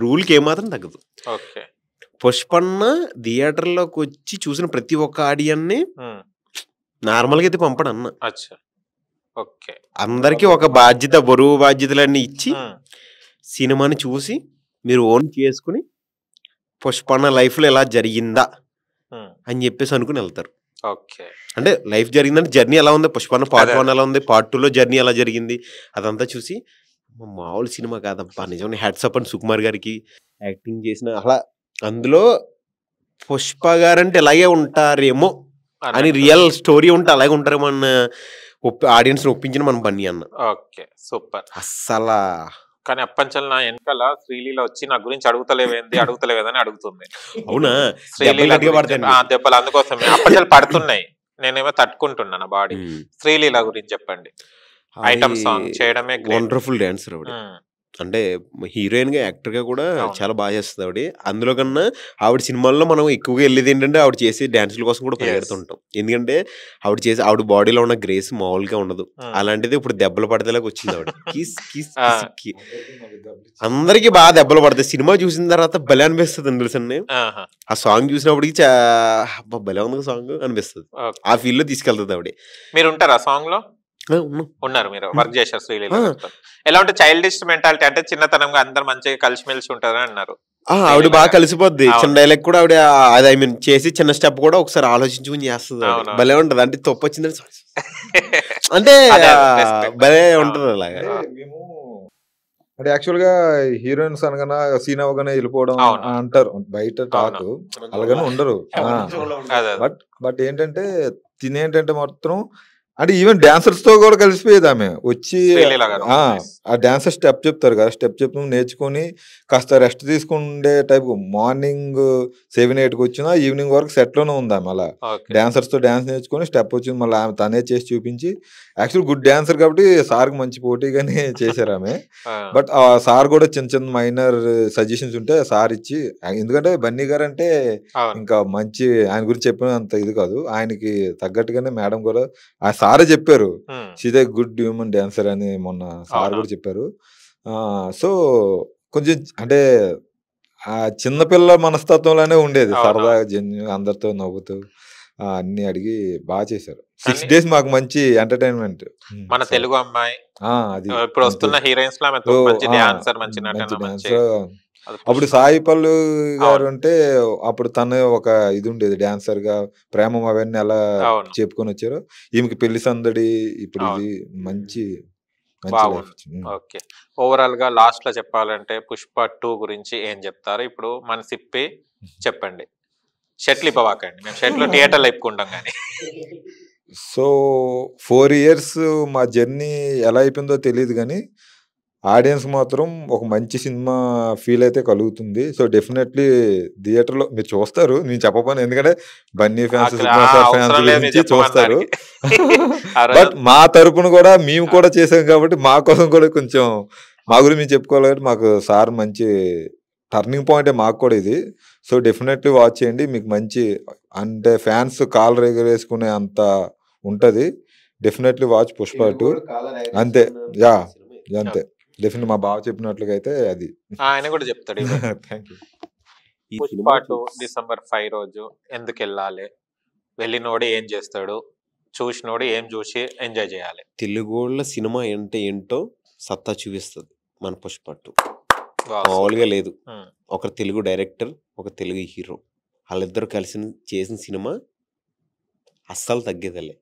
రూల్కి ఏమాత్రం తగ్గదు. ఓకే, పుష్పన్న థియేటర్లోకి వచ్చి చూసిన ప్రతి ఒక్క ఆడియన్ని నార్మల్గా అయితే పంపడు అన్న. ఓకే, అందరికి ఒక బాధ్యత, బరువు బాధ్యతలన్నీ ఇచ్చి సినిమాని చూసి మీరు ఓన్ చేసుకుని పుష్పన్న లైఫ్లో ఎలా జరిగిందా అని చెప్పేసి అనుకుని వెళ్తారు. అంటే లైఫ్ జరిగిందంటే జర్నీ ఎలా ఉంది, పుష్పన్న పార్ట్ 1 ఎలా ఉంది, పార్ట్ 2లో జర్నీ ఎలా జరిగింది అదంతా చూసి మామూలు సినిమా కాదబ్బా నిజంగా హ్యాట్స్ అప్ అని సుకుమార్ గారికి యాక్టింగ్ చేసిన అలా అందులో పుష్ప గారంటే ఇలాగే ఉంటారేమో అని రియల్ స్టోరీ ఉంటే అలాగే ఉంటారేమో అన్న ఆడియన్స్ ఒప్పించిన మన బన్నీ అన్న. Okay super. అస్సలా కానీ అప్పంచల్ నా వెనకాల శ్రీలీల వచ్చి నా గురించి అడుగుతలేవేదని అడుగుతుంది. అవునా? శ్రీలీల దెబ్బలు అందుకోసమే అప్పంచల్ పడుతున్నాయి, నేనేమో తట్టుకుంటున్నా నా బాడీ. శ్రీలీల గురించి చెప్పండి. ఐటమ్ సాంగ్ చేయడమే వండర్ఫుల్ డాన్సర్ ఆవిడ. అంటే హీరోయిన్ గా యాక్టర్ గా కూడా చాలా బాగా చేస్తుంది ఆవిడ. అందులో కన్నా ఆవిడ సినిమాల్లో మనం ఎక్కువగా వెళ్ళేది ఏంటంటే ఆవిడ చేసే డాన్సుల కోసం కూడా పరిగెడుతుంటాం. ఎందుకంటే ఆవిడ బాడీలో ఉన్న గ్రేస్ మామూలుగా ఉండదు. అలాంటిది ఇప్పుడు దెబ్బలు పడతేలాగా వచ్చింది ఆవిడ. అందరికి బాగా దెబ్బలు పడతాయి. సినిమా చూసిన తర్వాత భలే అనిపిస్తుంది తెలుసండి. ఆ సాంగ్ చూసినప్పటికి భలే ఉంది సాంగ్ అనిపిస్తుంది. ఆ ఫీల్ లో తీసుకెళ్తుంది ఆవిడ. మీరు ఉంటారా సాంగ్ లో? ఉన్నారు, మీరు వర్క్ చేశారు శ్రీలీల. ఎలా ఉంటే చైల్డిష్ మెంటాలిటీ, అంటే చిన్నతనంగా అందరు మంచిగా కలిసిమెలిసి ఉంటారని అన్నారు. ఆవిడ బాగా కలిసిపోద్ది. చిన్న డైలాగ్ కూడా ఆవిడ అది ఐ మీన్ చేసి చిన్న స్టెప్ కూడా ఒకసారి ఆలోచించుకుని చేస్తుంది. భలే ఉంటది. అంటే తప్పు వచ్చిందని అంటే భలే ఉంటది అలాగా. అంటే యాక్చువల్ గా హీరోయిన్స్ అనగా సీన్ అవగానే వెళ్ళిపోవడం అంటారు బయట టాక్, అలాగనే ఉండరు. బట్ ఏంటంటే తినేంటంటే మాత్రం అంటే ఈవెన్ డాన్సర్స్ తో కూడా కలిసిపోయేది ఆమె. వచ్చి ఆ డాన్సర్ స్టెప్ చెప్తారు కదా, స్టెప్ చెప్పి నేర్చుకుని కాస్త రెస్ట్ తీసుకుండే టైప్. మార్నింగ్ 7-8కి వచ్చినా ఈవినింగ్ వరకు సెట్ లోనే ఉంది ఆమె. అలా డాన్సర్స్ తో డాన్స్ నేర్చుకుని స్టెప్ వచ్చింది, మళ్ళీ ఆమె తనే చేసి చూపించి. యాక్చువల్ గుడ్ డాన్సర్ కాబట్టి సార్ కి మంచి పోటీగానే చేశారు ఆమె. బట్ ఆ సార్ కూడా చిన్న చిన్న మైనర్ సజెషన్స్ ఉంటే సార్ ఇచ్చి, ఎందుకంటే బన్నీ గారు అంటే ఇంకా మంచి, ఆయన గురించి చెప్పినంత ఇది కాదు, ఆయనకి తగ్గట్టుగానే మేడం కూడా ఆ సారే చెప్పారు she's a good human dancer అని మొన్న సార్ కూడా చెప్పారు. సో కొంచెం అంటే ఆ చిన్నపిల్ల మనస్తత్వంలోనే ఉండేది, సరదాగా జెన్యున్ అందరితో నవ్వుతూ అన్ని అడిగి బాగా చేశారు. 6 days మాకు మంచి ఎంటర్టైన్మెంట్. మన తెలుగు అమ్మాయి అది ఇప్పుడు వస్తున్న హీరోయిన్స్ లో మంచి డాన్సర్, మంచి డాన్సర్. అప్పుడు సాయి పల్లు గారు అంటే అప్పుడు తను ఒక ఇది ఉండేది డాన్సర్ గా, ప్రేమ అవన్నీ ఎలా చెప్పుకొని వచ్చారు. ఈమెకి పెళ్లి సందడి, ఇప్పుడు ఇది మంచి. ఓకే, ఓవరాల్ గా లాస్ట్ లో చెప్పాలంటే పుష్ప 2 గురించి ఏం చెప్తారు? ఇప్పుడు మన సిప్పి చెప్పండి. షెట్లు ఇవ్వకండి, మేము షెట్లు థియేటర్లో ఇప్పుకుంటాం కానీ. సో 4 years మా జర్నీ ఎలా అయిపోయిందో తెలియదు కానీ ఆడియన్స్ మాత్రం ఒక మంచి సినిమా ఫీల్ అయితే కలుగుతుంది. సో డెఫినెట్లీ థియేటర్లో మీరు చూస్తారు, నేను చెప్పపోను, ఎందుకంటే బన్నీ ఫ్యాన్స్ గురించి చూస్తారు. బట్ మా తరపున కూడా మేము కూడా చేసాం కాబట్టి మా కోసం కూడా కొంచెం మా గురించి మేము చెప్పుకోవాలి కాబట్టి మాకు సార్ మంచి టర్నింగ్ పాయింట్ మాకు కూడా ఇది. సో డెఫినెట్లీ వాచ్ చేయండి, మీకు మంచి అంటే ఫ్యాన్స్ కాల్ ఎగరేసుకునే అంత ఉంటుంది. Definitely watch Pushpa 2. అంతే అంతే డెఫినెట్ మా బావ చెప్పినట్లుగా అయితే అది ఆయన కూడా చెప్తాడు. పుష్ప 2 December 5 రోజు ఎందుకు వెళ్ళాలి, వెళ్ళినోడు ఏం చేస్తాడు, చూసినోడు ఏం చూసి ఎంజాయ్ చేయాలి. తెలుగోళ్ళ సినిమా అంటే ఏంటో సత్తా చూపిస్తుంది మన పుష్ప 2. మామూలుగా లేదు. ఒక తెలుగు డైరెక్టర్, ఒక తెలుగు హీరో, వాళ్ళిద్దరు కలిసి చేసిన సినిమా అస్సలు తగ్గేదలే.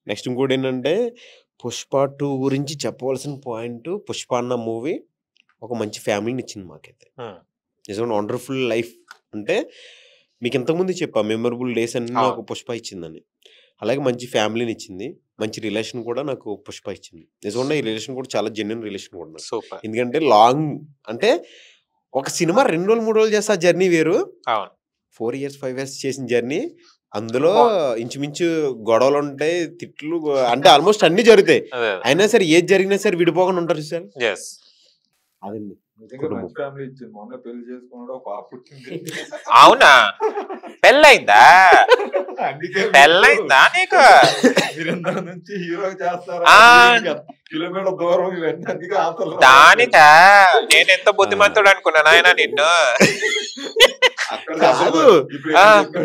నెక్స్ట్ ఇంకోటి ఏంటంటే పుష్ప 2 గురించి చెప్పవలసిన పాయింట్, పుష్ప అన్న మూవీ ఒక మంచి ఫ్యామిలీని ఇచ్చింది మాకైతే. నిజంగా వండర్ఫుల్ లైఫ్. అంటే మీకు ఇంతకుముందు చెప్పా మెమరబుల్ డేస్ అన్ని నాకు పుష్ప ఇచ్చిందని. అలాగే మంచి ఫ్యామిలీని ఇచ్చింది, మంచి రిలేషన్ కూడా నాకు పుష్ప ఇచ్చింది. నిజంగా ఈ రిలేషన్ కూడా చాలా జెన్యున్ రిలేషన్ కూడా. ఎందుకంటే లాంగ్ అంటే ఒక సినిమా 2 రోజులు 3 రోజులు చేస్తే ఆ జర్నీ వేరు. 4 years 5 years చేసిన జర్నీ, అందులో ఇంచుమించు గొడవలు ఉంటాయి, తిట్లు, అంటే ఆల్మోస్ట్ అన్ని జరుగుతాయి. అయినా సరే ఏది జరిగినా సరే విడిపోకుండా ఉంటారు సార్. అదండి. అవునా, పెళ్ళైందా? పెళ్ళైందా నీకు? దానికా నేను ఎంత బుద్ధిమంతుడు అనుకున్నాను ఆయన నిన్ను.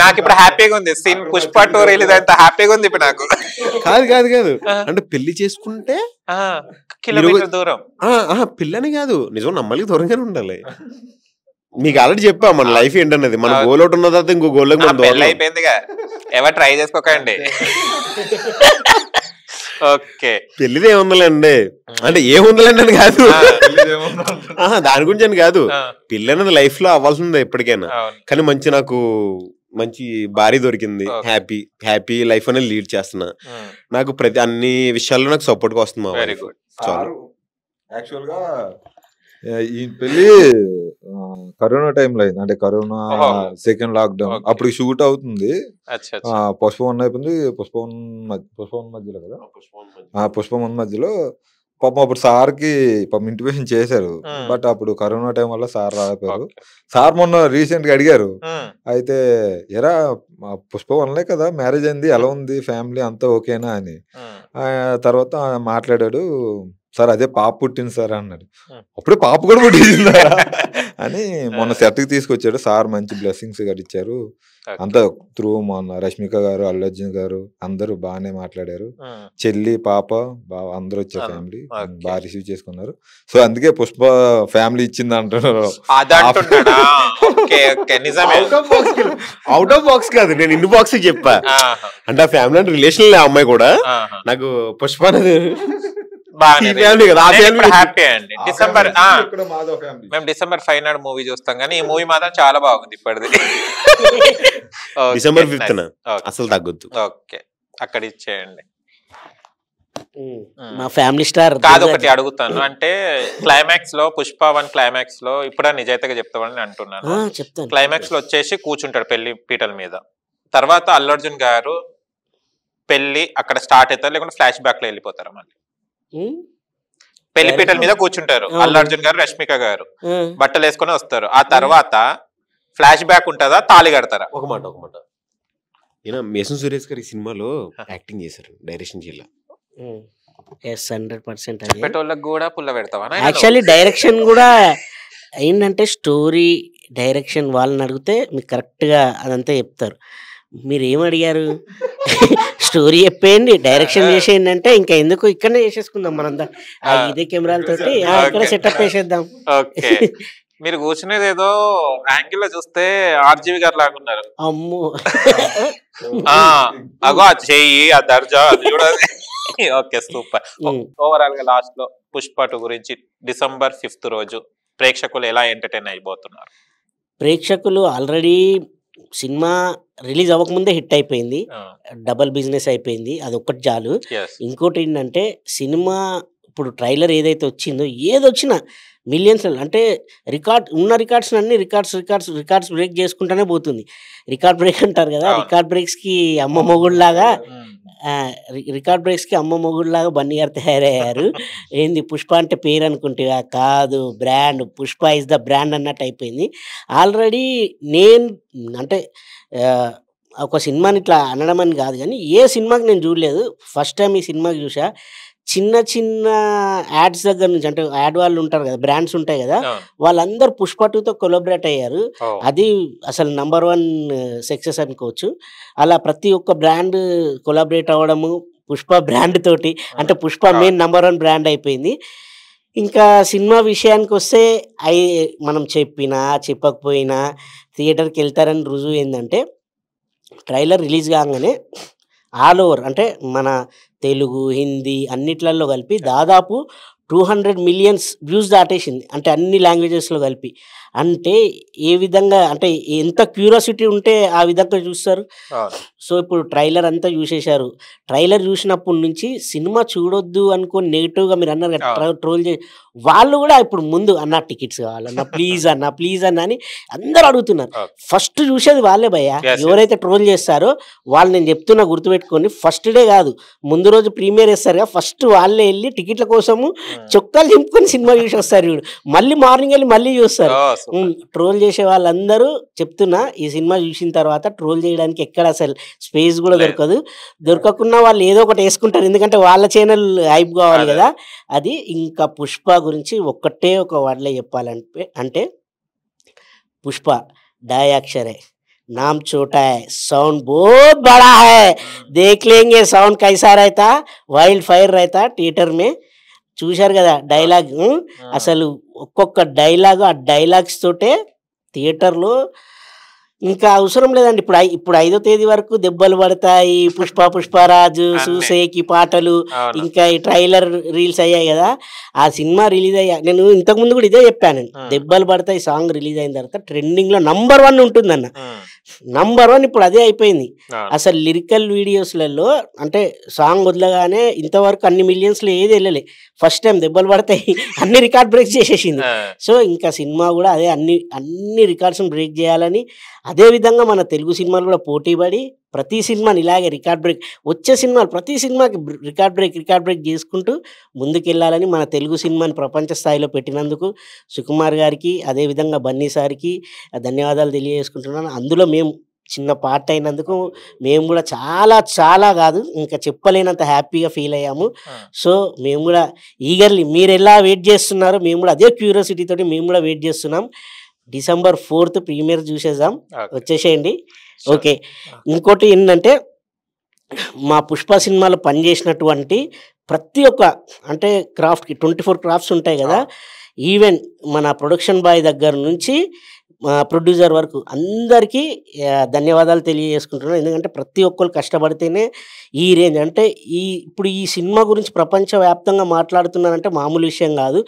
నాకు ఇప్పుడు హ్యాపీగా ఉంది. పుష్ప 2 రిలీజ్ అయితే హ్యాపీగా ఉంది ఇప్పుడు నాకు. కాదు కాదు కాదు అంటే పెళ్లి చేసుకుంటే కిలోమీటర్ దూరం పెళ్ళని కాదు, నిజం నమ్మలికి దూరంగానే ఉండాలి. మీకు ఆల్రెడీ చెప్పా మన లైఫ్ ఏంటన్నది. మన గోల్ ఒకటి ఉన్న తర్వాత ఇంకో గోల్ అయిపోయిందిగా, ఎవరు ట్రై చేసుకోకండి. ఓకే. పెళ్లిది ఏముందండి అంటే ఏముందండి అని కాదు, దాని గురించి అని కాదు. పెళ్లి అనేది లైఫ్ లో అవ్వాల్సిందే ఎప్పటికైనా. కానీ నాకు మంచి భార్య దొరికింది, హ్యాపీ లైఫ్ అనేది లీడ్ చేస్తున్నా. నాకు ప్రతి అన్ని విషయాల్లో నాకు సపోర్ట్ గా వస్తుంది. Very good. యాక్చువల్ గా ఈ పెళ్లి కరోనా టైంలో అయింది, అంటే కరోనా సెకండ్ లాక్డౌన్ అప్పుడు షూట్ అవుతుంది. పుష్ప 1 అయిపోయింది, పుష్ప 1 మధ్యలో కదా, పుష్ప 1 మధ్యలో పాపం అప్పుడు సార్కి పాపం ఇంటిమేషన్ చేశారు. బట్ అప్పుడు కరోనా టైం వల్ల సార్ రాకపోయారు. సార్ మొన్న రీసెంట్ గా అడిగారు, అయితే ఎరా పుష్ప 1లే కదా మ్యారేజ్ అయింది, ఎలా ఉంది ఫ్యామిలీ అంతా ఓకేనా అని. తర్వాత మాట్లాడాడు, సార్ అదే పాప పుట్టింది సార్ అన్నాడు. అప్పుడే పాప కూడా పుట్టిందా అని మొన్న సెట్కి తీసుకొచ్చాడు సార్. మంచి బ్లెస్సింగ్స్ ఇచ్చారు అంతా త్రూ. మొన్న రష్మిక గారు, అల్లు అర్జున్ గారు అందరూ బాగానే మాట్లాడారు. చెల్లి పాప అందరూ వచ్చారు, ఫ్యామిలీ బాగా రిసీవ్ చేసుకున్నారు. సో అందుకే పుష్ప ఫ్యామిలీ ఇచ్చింది అంటున్నారు. అవుట్ ఆఫ్ బాక్స్ కాదు, నేను ఇన్ బాక్స్ చెప్పా. అంటే ఆ ఫ్యామిలీ అంటే రిలేషన్ అమ్మాయి కూడా నాకు పుష్ప అనేది హ్యాపీ అండి. మేము డిసెంబర్ 5 నాడు మూవీ చూస్తాం, కానీ ఈ మూవీ మాత్రం చాలా బాగుంది ఇప్పటిది. డిసెంబర్ 5th అసలు తగ్గొద్దు. ఓకే, అక్కడ ఇచ్చేయండి. మా ఫ్యామిలీ స్టార్ కాదు. ఒకటి అడుగుతాను, అంటే క్లైమాక్స్ లో పుష్ప 1 క్లైమాక్స్ లో ఇప్పుడు నిజాయితీగా చెప్తామని అంటున్నాను. క్లైమాక్స్ లో వచ్చేసి కూర్చుంటాడు పెళ్లి పీటల మీద. తర్వాత అల్లు అర్జున్ గారు పెళ్లి అక్కడ స్టార్ట్ అవుతారు, లేకుంటే ఫ్లాష్ బ్యాక్ లో వెళ్ళిపోతారు. మళ్ళీ పెళ్లి పీటల మీద కూర్చుంటారు అల్లు అర్జున్ గారు, రష్మిక గారు బట్టలు వేసుకొని వస్తారు. ఆ తర్వాత ఫ్లాష్ బ్యాక్ ఉంటుందా, తాళి కడతారా? ఒక మాట మేసం సురేష్ గారు ఈ సినిమాలో యాక్టింగ్ చేశారు, డైరెక్షన్ చేయాలి. 100% చెప్పేటోళ్ళకి కూడా పుల్ల పెడతావా? యాక్చువల్లీ డైరెక్షన్ కూడా ఏంటంటే స్టోరీ డైరెక్షన్ వాళ్ళని అడిగితే మీకు కరెక్ట్గా అదంతా చెప్తారు. మీరు ఏం అడిగారు? స్టోరీ చెప్పేయండి, డైరెక్షన్ చేసేయండి అంటే ఇంకా ఎందుకు ఇక్కడనే చేసేసుకుందాం మనంతా. ఇదే కెమెరాలతోటి ఇక్కడ సెటప్ చేసేద్దాం. ఓకే. మీరు కూర్చునేది ఏదో యాంగిల్ లో చూస్తే ఆర్జీవి గారు లాగా ఉన్నారు. అమ్మో, అగో ఆ చెయ్యి, ఆ దర్జా చూడాలి. Okay, super. ఓవరాల్ గా లాస్ట్ లో పుష్ప 2 గురించి డిసెంబర్ 5th రోజు ప్రేక్షకులు ఎలా ఎంటర్టైన్ అయిపోతున్నారు? ప్రేక్షకులు ఆల్రెడీ సినిమా రిలీజ్ అవ్వకముందే హిట్ అయిపోయింది, డబల్ బిజినెస్ అయిపోయింది, అది ఒక్కటి చాలు. ఇంకోటి ఏంటంటే సినిమా ఇప్పుడు ట్రైలర్ ఏదైతే వచ్చిందో ఏదొచ్చినా మిలియన్స్, అంటే రికార్డ్స్ అన్ని రికార్డ్స్ బ్రేక్ చేసుకుంటూనే పోతుంది. రికార్డ్ బ్రేక్ అంటారు కదా, రికార్డ్ బ్రేక్స్కి అమ్మ మొగుడులాగా బన్నీ గారు తయారయ్యారు. ఏంది పుష్ప అంటే పేరు అనుకుంటే కాదు, brand. Pushpa is the brand అన్నట్టు అయిపోయింది. ఆల్రెడీ నేను అంటే ఒక సినిమాని ఇట్లా అనడం అని కాదు, కానీ ఏ సినిమాకి నేను చూడలేదు, ఫస్ట్ టైం ఈ సినిమాకి చూసా. చిన్న యాడ్స్ దగ్గర నుంచి, అంటే యాడ్ వాళ్ళు ఉంటారు కదా, బ్రాండ్స్ ఉంటాయి కదా, వాళ్ళందరూ పుష్ప 2తో కొలాబరేట్ అయ్యారు. అది అసలు నంబర్ 1 సక్సెస్ అనుకోవచ్చు. అలా ప్రతి ఒక్క బ్రాండ్ కొలాబరేట్ అవ్వడము పుష్ప బ్రాండ్ తోటి, అంటే పుష్ప మెయిన్ నంబర్ 1 బ్రాండ్ అయిపోయింది. ఇంకా సినిమా విషయానికి వస్తే మనం చెప్పకపోయినా థియేటర్కి వెళ్తారని రుజువు ఏంటంటే, ట్రైలర్ రిలీజ్ కాగానే ఆల్ ఓవర్ అంటే మన తెలుగు, హిందీ అన్నిట్లలో కలిపి దాదాపు 200 million వ్యూస్ దాటేసింది, అంటే అన్ని లాంగ్వేజెస్లో కలిపి. అంటే ఏ విధంగా, అంటే ఎంత క్యూరియాసిటీ ఉంటే ఆ విధంగా చూస్తారు. సో ఇప్పుడు ట్రైలర్ అంతా చూసేశారు. ట్రైలర్ చూసినప్పటి నుంచి సినిమా చూడొద్దు అనుకొని నెగిటివ్గా మీరు అన్నారు కదా, ట్రోల్ చేసి వాళ్ళు కూడా ఇప్పుడు ముందు అన్న టికెట్స్ కావాలన్నా ప్లీజ్ అన్న అని అందరూ అడుగుతున్నారు. ఫస్ట్ చూసేది వాళ్ళే భయ్యా, ఎవరైతే ట్రోల్ చేస్తారో వాళ్ళు. నేను చెప్తున్నా గుర్తుపెట్టుకొని, ఫస్ట్ డే కాదు ముందు రోజు ప్రీమియర్ వేస్తారు, ఫస్ట్ వాళ్ళే వెళ్ళి టికెట్ల కోసము చొక్కాలు చింపుకొని సినిమా చూసి వస్తారు. వీడు మళ్ళీ మార్నింగ్ వెళ్ళి మళ్ళీ చూస్తారు. ట్రోల్ చేసే వాళ్ళందరూ చెప్తున్నా, ఈ సినిమా చూసిన తర్వాత ట్రోల్ చేయడానికి ఎక్కడ అసలు స్పేస్ కూడా దొరకకుండా వాళ్ళు ఏదో ఒకటి వేసుకుంటారు, ఎందుకంటే వాళ్ళ ఛానల్ హైప్ కావాలి కదా. అది ఇంకా పుష్ప గురించి ఒక్కటే ఒక వర్డ్లో చెప్పాలంటే, అంటే పుష్ప डायरेक्टर है, नाम छोटा है, साउंड बहुत बड़ा है, देख लेंगे साउंड कैसा रहता, वाइल्ड फायर रहता थिएटर में. చూశారు కదా డైలాగ్, అసలు ఒక్కొక్క డైలాగ్ ఆ డైలాగ్స్ తోటే థియేటర్లో ఇంకా అవసరం లేదండి. ఇప్పుడు 5వ తేదీ వరకు దెబ్బలు పడతాయి, పుష్పరాజు, సూసేకి పాటలు, ఇంకా ఈ ట్రైలర్ రీల్స్ అయ్యాయి కదా. ఆ సినిమా రిలీజ్ నేను ఇంతకు ముందు కూడా ఇదే చెప్పానండి. దెబ్బలు పడతాయి సాంగ్ రిలీజ్ అయిన తర్వాత ట్రెండింగ్ లో నంబర్ 1 ఉంటుందన్న. నంబర్ 1 ఇప్పుడు అదే అయిపోయింది. అసలు లిరికల్ వీడియోస్లలో అంటే సాంగ్ వదలగానే ఇంతవరకు అన్ని మిలియన్స్ లో ఏది వెళ్ళలే. ఫస్ట్ టైం దెబ్బలు పడతాయి అన్ని రికార్డ్ బ్రేక్ చేసేసింది. సో ఇంకా సినిమా కూడా అదే అన్ని రికార్డ్స్ బ్రేక్ చేయాలని, అదే విధంగా మన తెలుగు సినిమాలు కూడా పోటీ పడి ప్రతి సినిమాని ఇలాగే రికార్డ్ బ్రేక్, వచ్చే సినిమాలు ప్రతి సినిమాకి రికార్డ్ బ్రేక్ చేసుకుంటూ ముందుకెళ్ళాలని మన తెలుగు సినిమాని ప్రపంచ స్థాయిలో పెట్టినందుకు సుకుమార్ గారికి, అదేవిధంగా బన్నీ సార్కి ధన్యవాదాలు తెలియజేసుకుంటున్నాను. అందులో మేము చిన్న పార్ట్ అయినందుకు మేము కూడా చాలా చాలా కాదు ఇంకా చెప్పలేనంత హ్యాపీగా ఫీల్ అయ్యాము. సో మేము కూడా ఈగర్లీ మీరు ఎలా వెయిట్ చేస్తున్నారో మేము కూడా అదే క్యూరియాసిటీ తోటి మేము కూడా వెయిట్ చేస్తున్నాం. December 4th ప్రీమియర్ చూసేద్దాం, వచ్చేసేయండి. ఓకే, ఇంకోటి ఏంటంటే మా పుష్ప సినిమాలో పనిచేసినటువంటి ప్రతి ఒక్క అంటే క్రాఫ్ట్కి 24 క్రాఫ్ట్స్ ఉంటాయి కదా. ఈవెన్ మన ప్రొడక్షన్ బాయ్ దగ్గర నుంచి ప్రొడ్యూసర్ వరకు అందరికీ ధన్యవాదాలు తెలియజేసుకుంటున్నాను. ఎందుకంటే ప్రతి ఒక్కరు కష్టపడితేనే ఈ రేంజ్ అంటే ఇప్పుడు ఈ సినిమా గురించి ప్రపంచవ్యాప్తంగా మాట్లాడుతున్నారంటే మామూలు విషయం కాదు.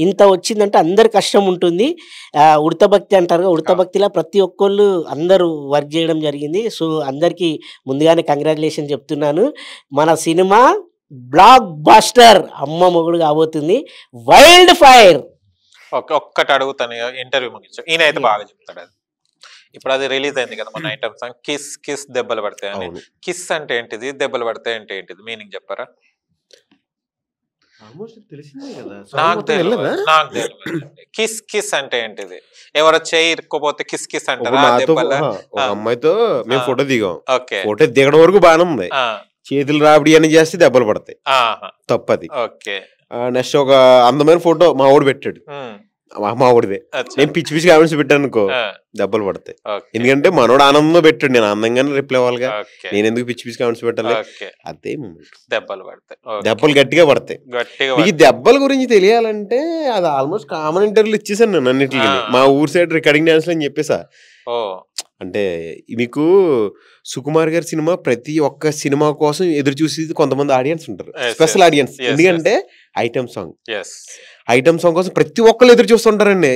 ఇంత వచ్చిందంటే అందరి కష్టం ఉంటుంది. ఉడతభక్తి అంటారు, ఉడతభక్తిలా ప్రతి ఒక్కళ్ళు అందరూ వర్క్ చేయడం జరిగింది. సో అందరికీ ముందుగానే కంగ్రాచులేషన్ చెప్తున్నాను. మన సినిమా బ్లాక్ బాస్టర్ అమ్మ మొగుడు కాబోతుంది. Wild fire. ఒక్కటి అడుగుతాను, ఇంటర్వ్యూ ముగించు. ఈయన అయితే బాగా చెప్తాడు. అది ఇప్పుడు అది రిలీజ్ అయింది కదా మన ఐటమ్ సాంగ్ కిస్ దెబ్బలు పడతాయి అని. కిస్ అంటే ఏంటిది, దెబ్బలు పడతాయి అంటే ఏంటిది, మీనింగ్ చెప్పారా? నాకు తెలియదు. కిస్ అంటే ఏంటిది? ఎవరో చేయి ఇరుక్కోపోతే కిస్ అంటారా? అమ్మాయితో మేము ఫోటో దిగాం, ఫోటో దిగడం వరకు బాగానే ఉంది, చేతులు రాబడి అని చేస్తే దెబ్బలు పడతాయి, తప్పది. నెక్స్ట్ ఒక అందమైన ఫోటో మా ఊడు పెట్టాడు, మా ఊడిదే, నేను పిచ్చి కామెంట్స్ పెట్టాను అనుకో దెబ్బలు పడతాయి. ఎందుకంటే మనోడు ఆనందంగా పెట్టాడు, నేను ఆనందంగానే రిప్లై అవ్వాలిగా, నేను ఎందుకు పిచ్చి కామెంట్స్ పెట్టాలి? అదే దెబ్బలు గట్టిగా పడతాయి. ఈ దెబ్బల గురించి తెలియాలంటే అది ఆల్మోస్ట్ కామన్ ఇంటర్వ్యూలు ఇచ్చేసాను నేను అన్నిటికీ. మా ఊరు సైడ్ రికార్డింగ్ డాన్స్ అని చెప్పేసా. అంటే మీకు సుకుమార్ గారి సినిమా ప్రతి ఒక్క సినిమా కోసం ఎదురు చూసేది కొంతమంది ఆడియన్స్ ఉంటారు, స్పెషల్ ఆడియన్స్. ఎందుకంటే ఐటమ్ సాంగ్ కోసం ప్రతి ఒక్కరు ఎదురు చూస్తుంటారండి.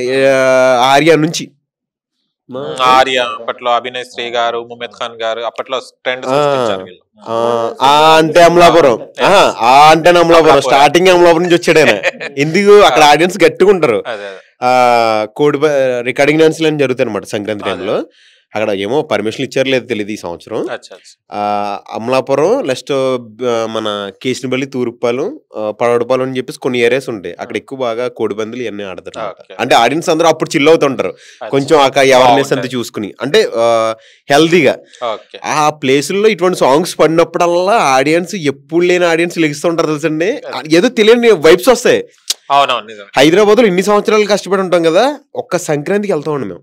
ఆర్యా నుంచి అప్పట్లో అభినయ్ శ్రీ గారు, ముమేద్ ఖాన్ గారు అప్పట్లో ట్రెండ్ అంటే అమలాపురం స్టార్టింగ్ అమలాపురం నుంచి వచ్చాడు ఆయన. ఎందుకు అక్కడ ఆడియన్స్ గట్టిగా ఉంటారు. కోడి రికార్డింగ్ డాన్స్ అని జరుగుతాయి అనమాట సంక్రాంతి టైంలో. అక్కడ ఏమో పర్మిషన్ ఇచ్చారు లేదు తెలియదు ఈ సంవత్సరం. అమలాపురం నెక్స్ట్ మన కేసినపల్లి, తూర్పుపాలెం, పడవడపాలెం అని చెప్పేసి కొన్ని ఏరియాస్ ఉంటాయి. అక్కడ ఎక్కువ బాగా కోడిపందులు ఇవన్నీ ఆడతారు. అంటే ఆడియన్స్ అందరూ అప్పుడు చిల్ అవుతుంటారు కొంచెం అవేర్నెస్ అంతా చూసుకుని, అంటే హెల్దీగా. ఆ ప్లేసుల్లో ఇటువంటి సాంగ్స్ పడినప్పుడల్లా ఆడియన్స్ ఎప్పుడు లేని ఆడియన్స్ లెగిస్తుంటారు తెలుసండి. ఏదో తెలియని వైబ్స్ వస్తాయి. హైదరాబాద్ లో ఇన్ని సంవత్సరాలు కష్టపడి ఉంటాం కదా, ఒక్క సంక్రాంతికి వెళ్తా ఉండి మేము.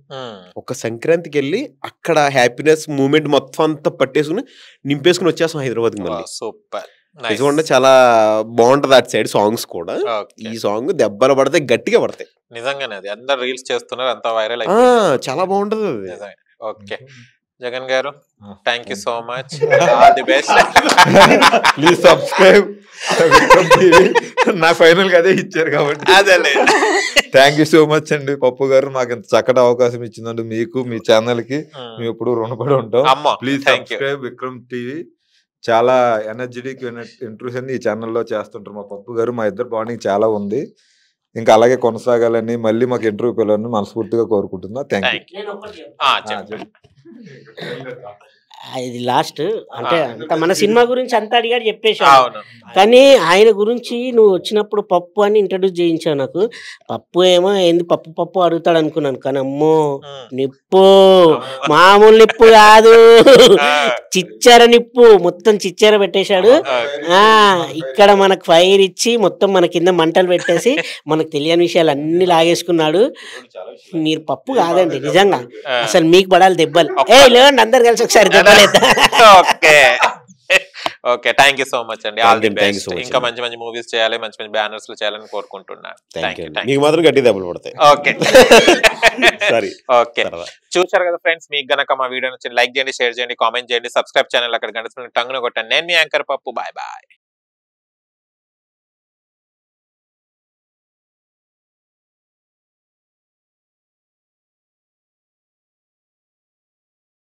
ఒక్క సంక్రాంతికి వెళ్ళి అక్కడ హ్యాపీనెస్ మూమెంట్ మొత్తం అంతా పట్టేసుకుని నింపేసుకుని వచ్చేస్తాం హైదరాబాద్ కి మళ్ళీ. నిజంగా చాలా బాగుంటది అటు సైడ్ సాంగ్స్ కూడా. ఈ సాంగ్ దెబ్బలు పడతాయి, గట్టిగా పడతాయి. నిజంగానే అది అందరు రీల్స్ చేస్తున్నారు, అంత వైరల్ చాలా బాగుంటది అది. ఓకే జగన్ గారు, thank you so much, all the best. Please subscribe. నా ఫైనల్ గా అదే ఇచ్చారు కాబట్టి థ్యాంక్ యూ సో మచ్ అండి పప్పు గారు, మాకు ఇంత చక్కటి అవకాశం ఇచ్చిందండి. మీకు మీ ఛానల్ కి మేము ఎప్పుడు రుణపడి ఉంటాం. Please subscribe Vikram TV. చాలా ఎనర్జెటిక్ ఇంటర్వ్యూస్ అన్ని ఈ ఛానల్లో చేస్తుంటారు మా పప్పు గారు. మా ఇద్దరు బాండింగ్ చాలా ఉంది, ఇంకా అలాగే కొనసాగాలని మళ్ళీ మాకు ఇంటర్వ్యూ పిల్లలని మనస్ఫూర్తిగా కోరుకుంటున్నా. Thank you. ఇది లాస్ట్ అంటే అంత మన సినిమా గురించి అంతా అడిగాడు చెప్పేశాను, కానీ ఆయన గురించి నువ్వు వచ్చినప్పుడు పప్పు అని ఇంట్రడ్యూస్ చేయించావు నాకు. పప్పు ఏమో ఏంది పప్పు అడుగుతాడు అనుకున్నాను, కానీ అమ్మో నిప్పు మామూలు నిప్పు కాదు, చిచ్చెర నిప్పు, మొత్తం చిచ్చెర పెట్టేశాడు. ఇక్కడ మనకు ఫైర్ ఇచ్చి మొత్తం మన కింద మంటలు పెట్టేసి మనకు తెలియని విషయాలు అన్ని లాగేసుకున్నాడు. మీరు పప్పు కాదండి నిజంగా, అసలు మీకు పడాలి దెబ్బలు. లేవండి అందరు కలిసి ఒకసారి దెబ్బలు. Okay okay, thank you so much అండి. All the Thank you best. so much ఇంకా అండి. మంచి మంచి మూవీస్ చేయాలి, మంచి మంచి బ్యానర్స్ లో చేయాలని కోరుకుంటున్నాను. Thank you. నీకు మాత్రం గట్టి దెబ్బలు పడతాయి. Okay sorry. ఓకే, చూశారు కదా ఫ్రెండ్స్. మీకు గనక మా వీడియో నచ్చి లైక్ చేయండి, షేర్ చేయండి, కామెంట్ చేయండి, సబ్స్క్రైబ్ ఛానల్ అక్కడ గంట టంగున కొట్టండి. నేను మీ యాంకర్ పప్పు. Bye bye.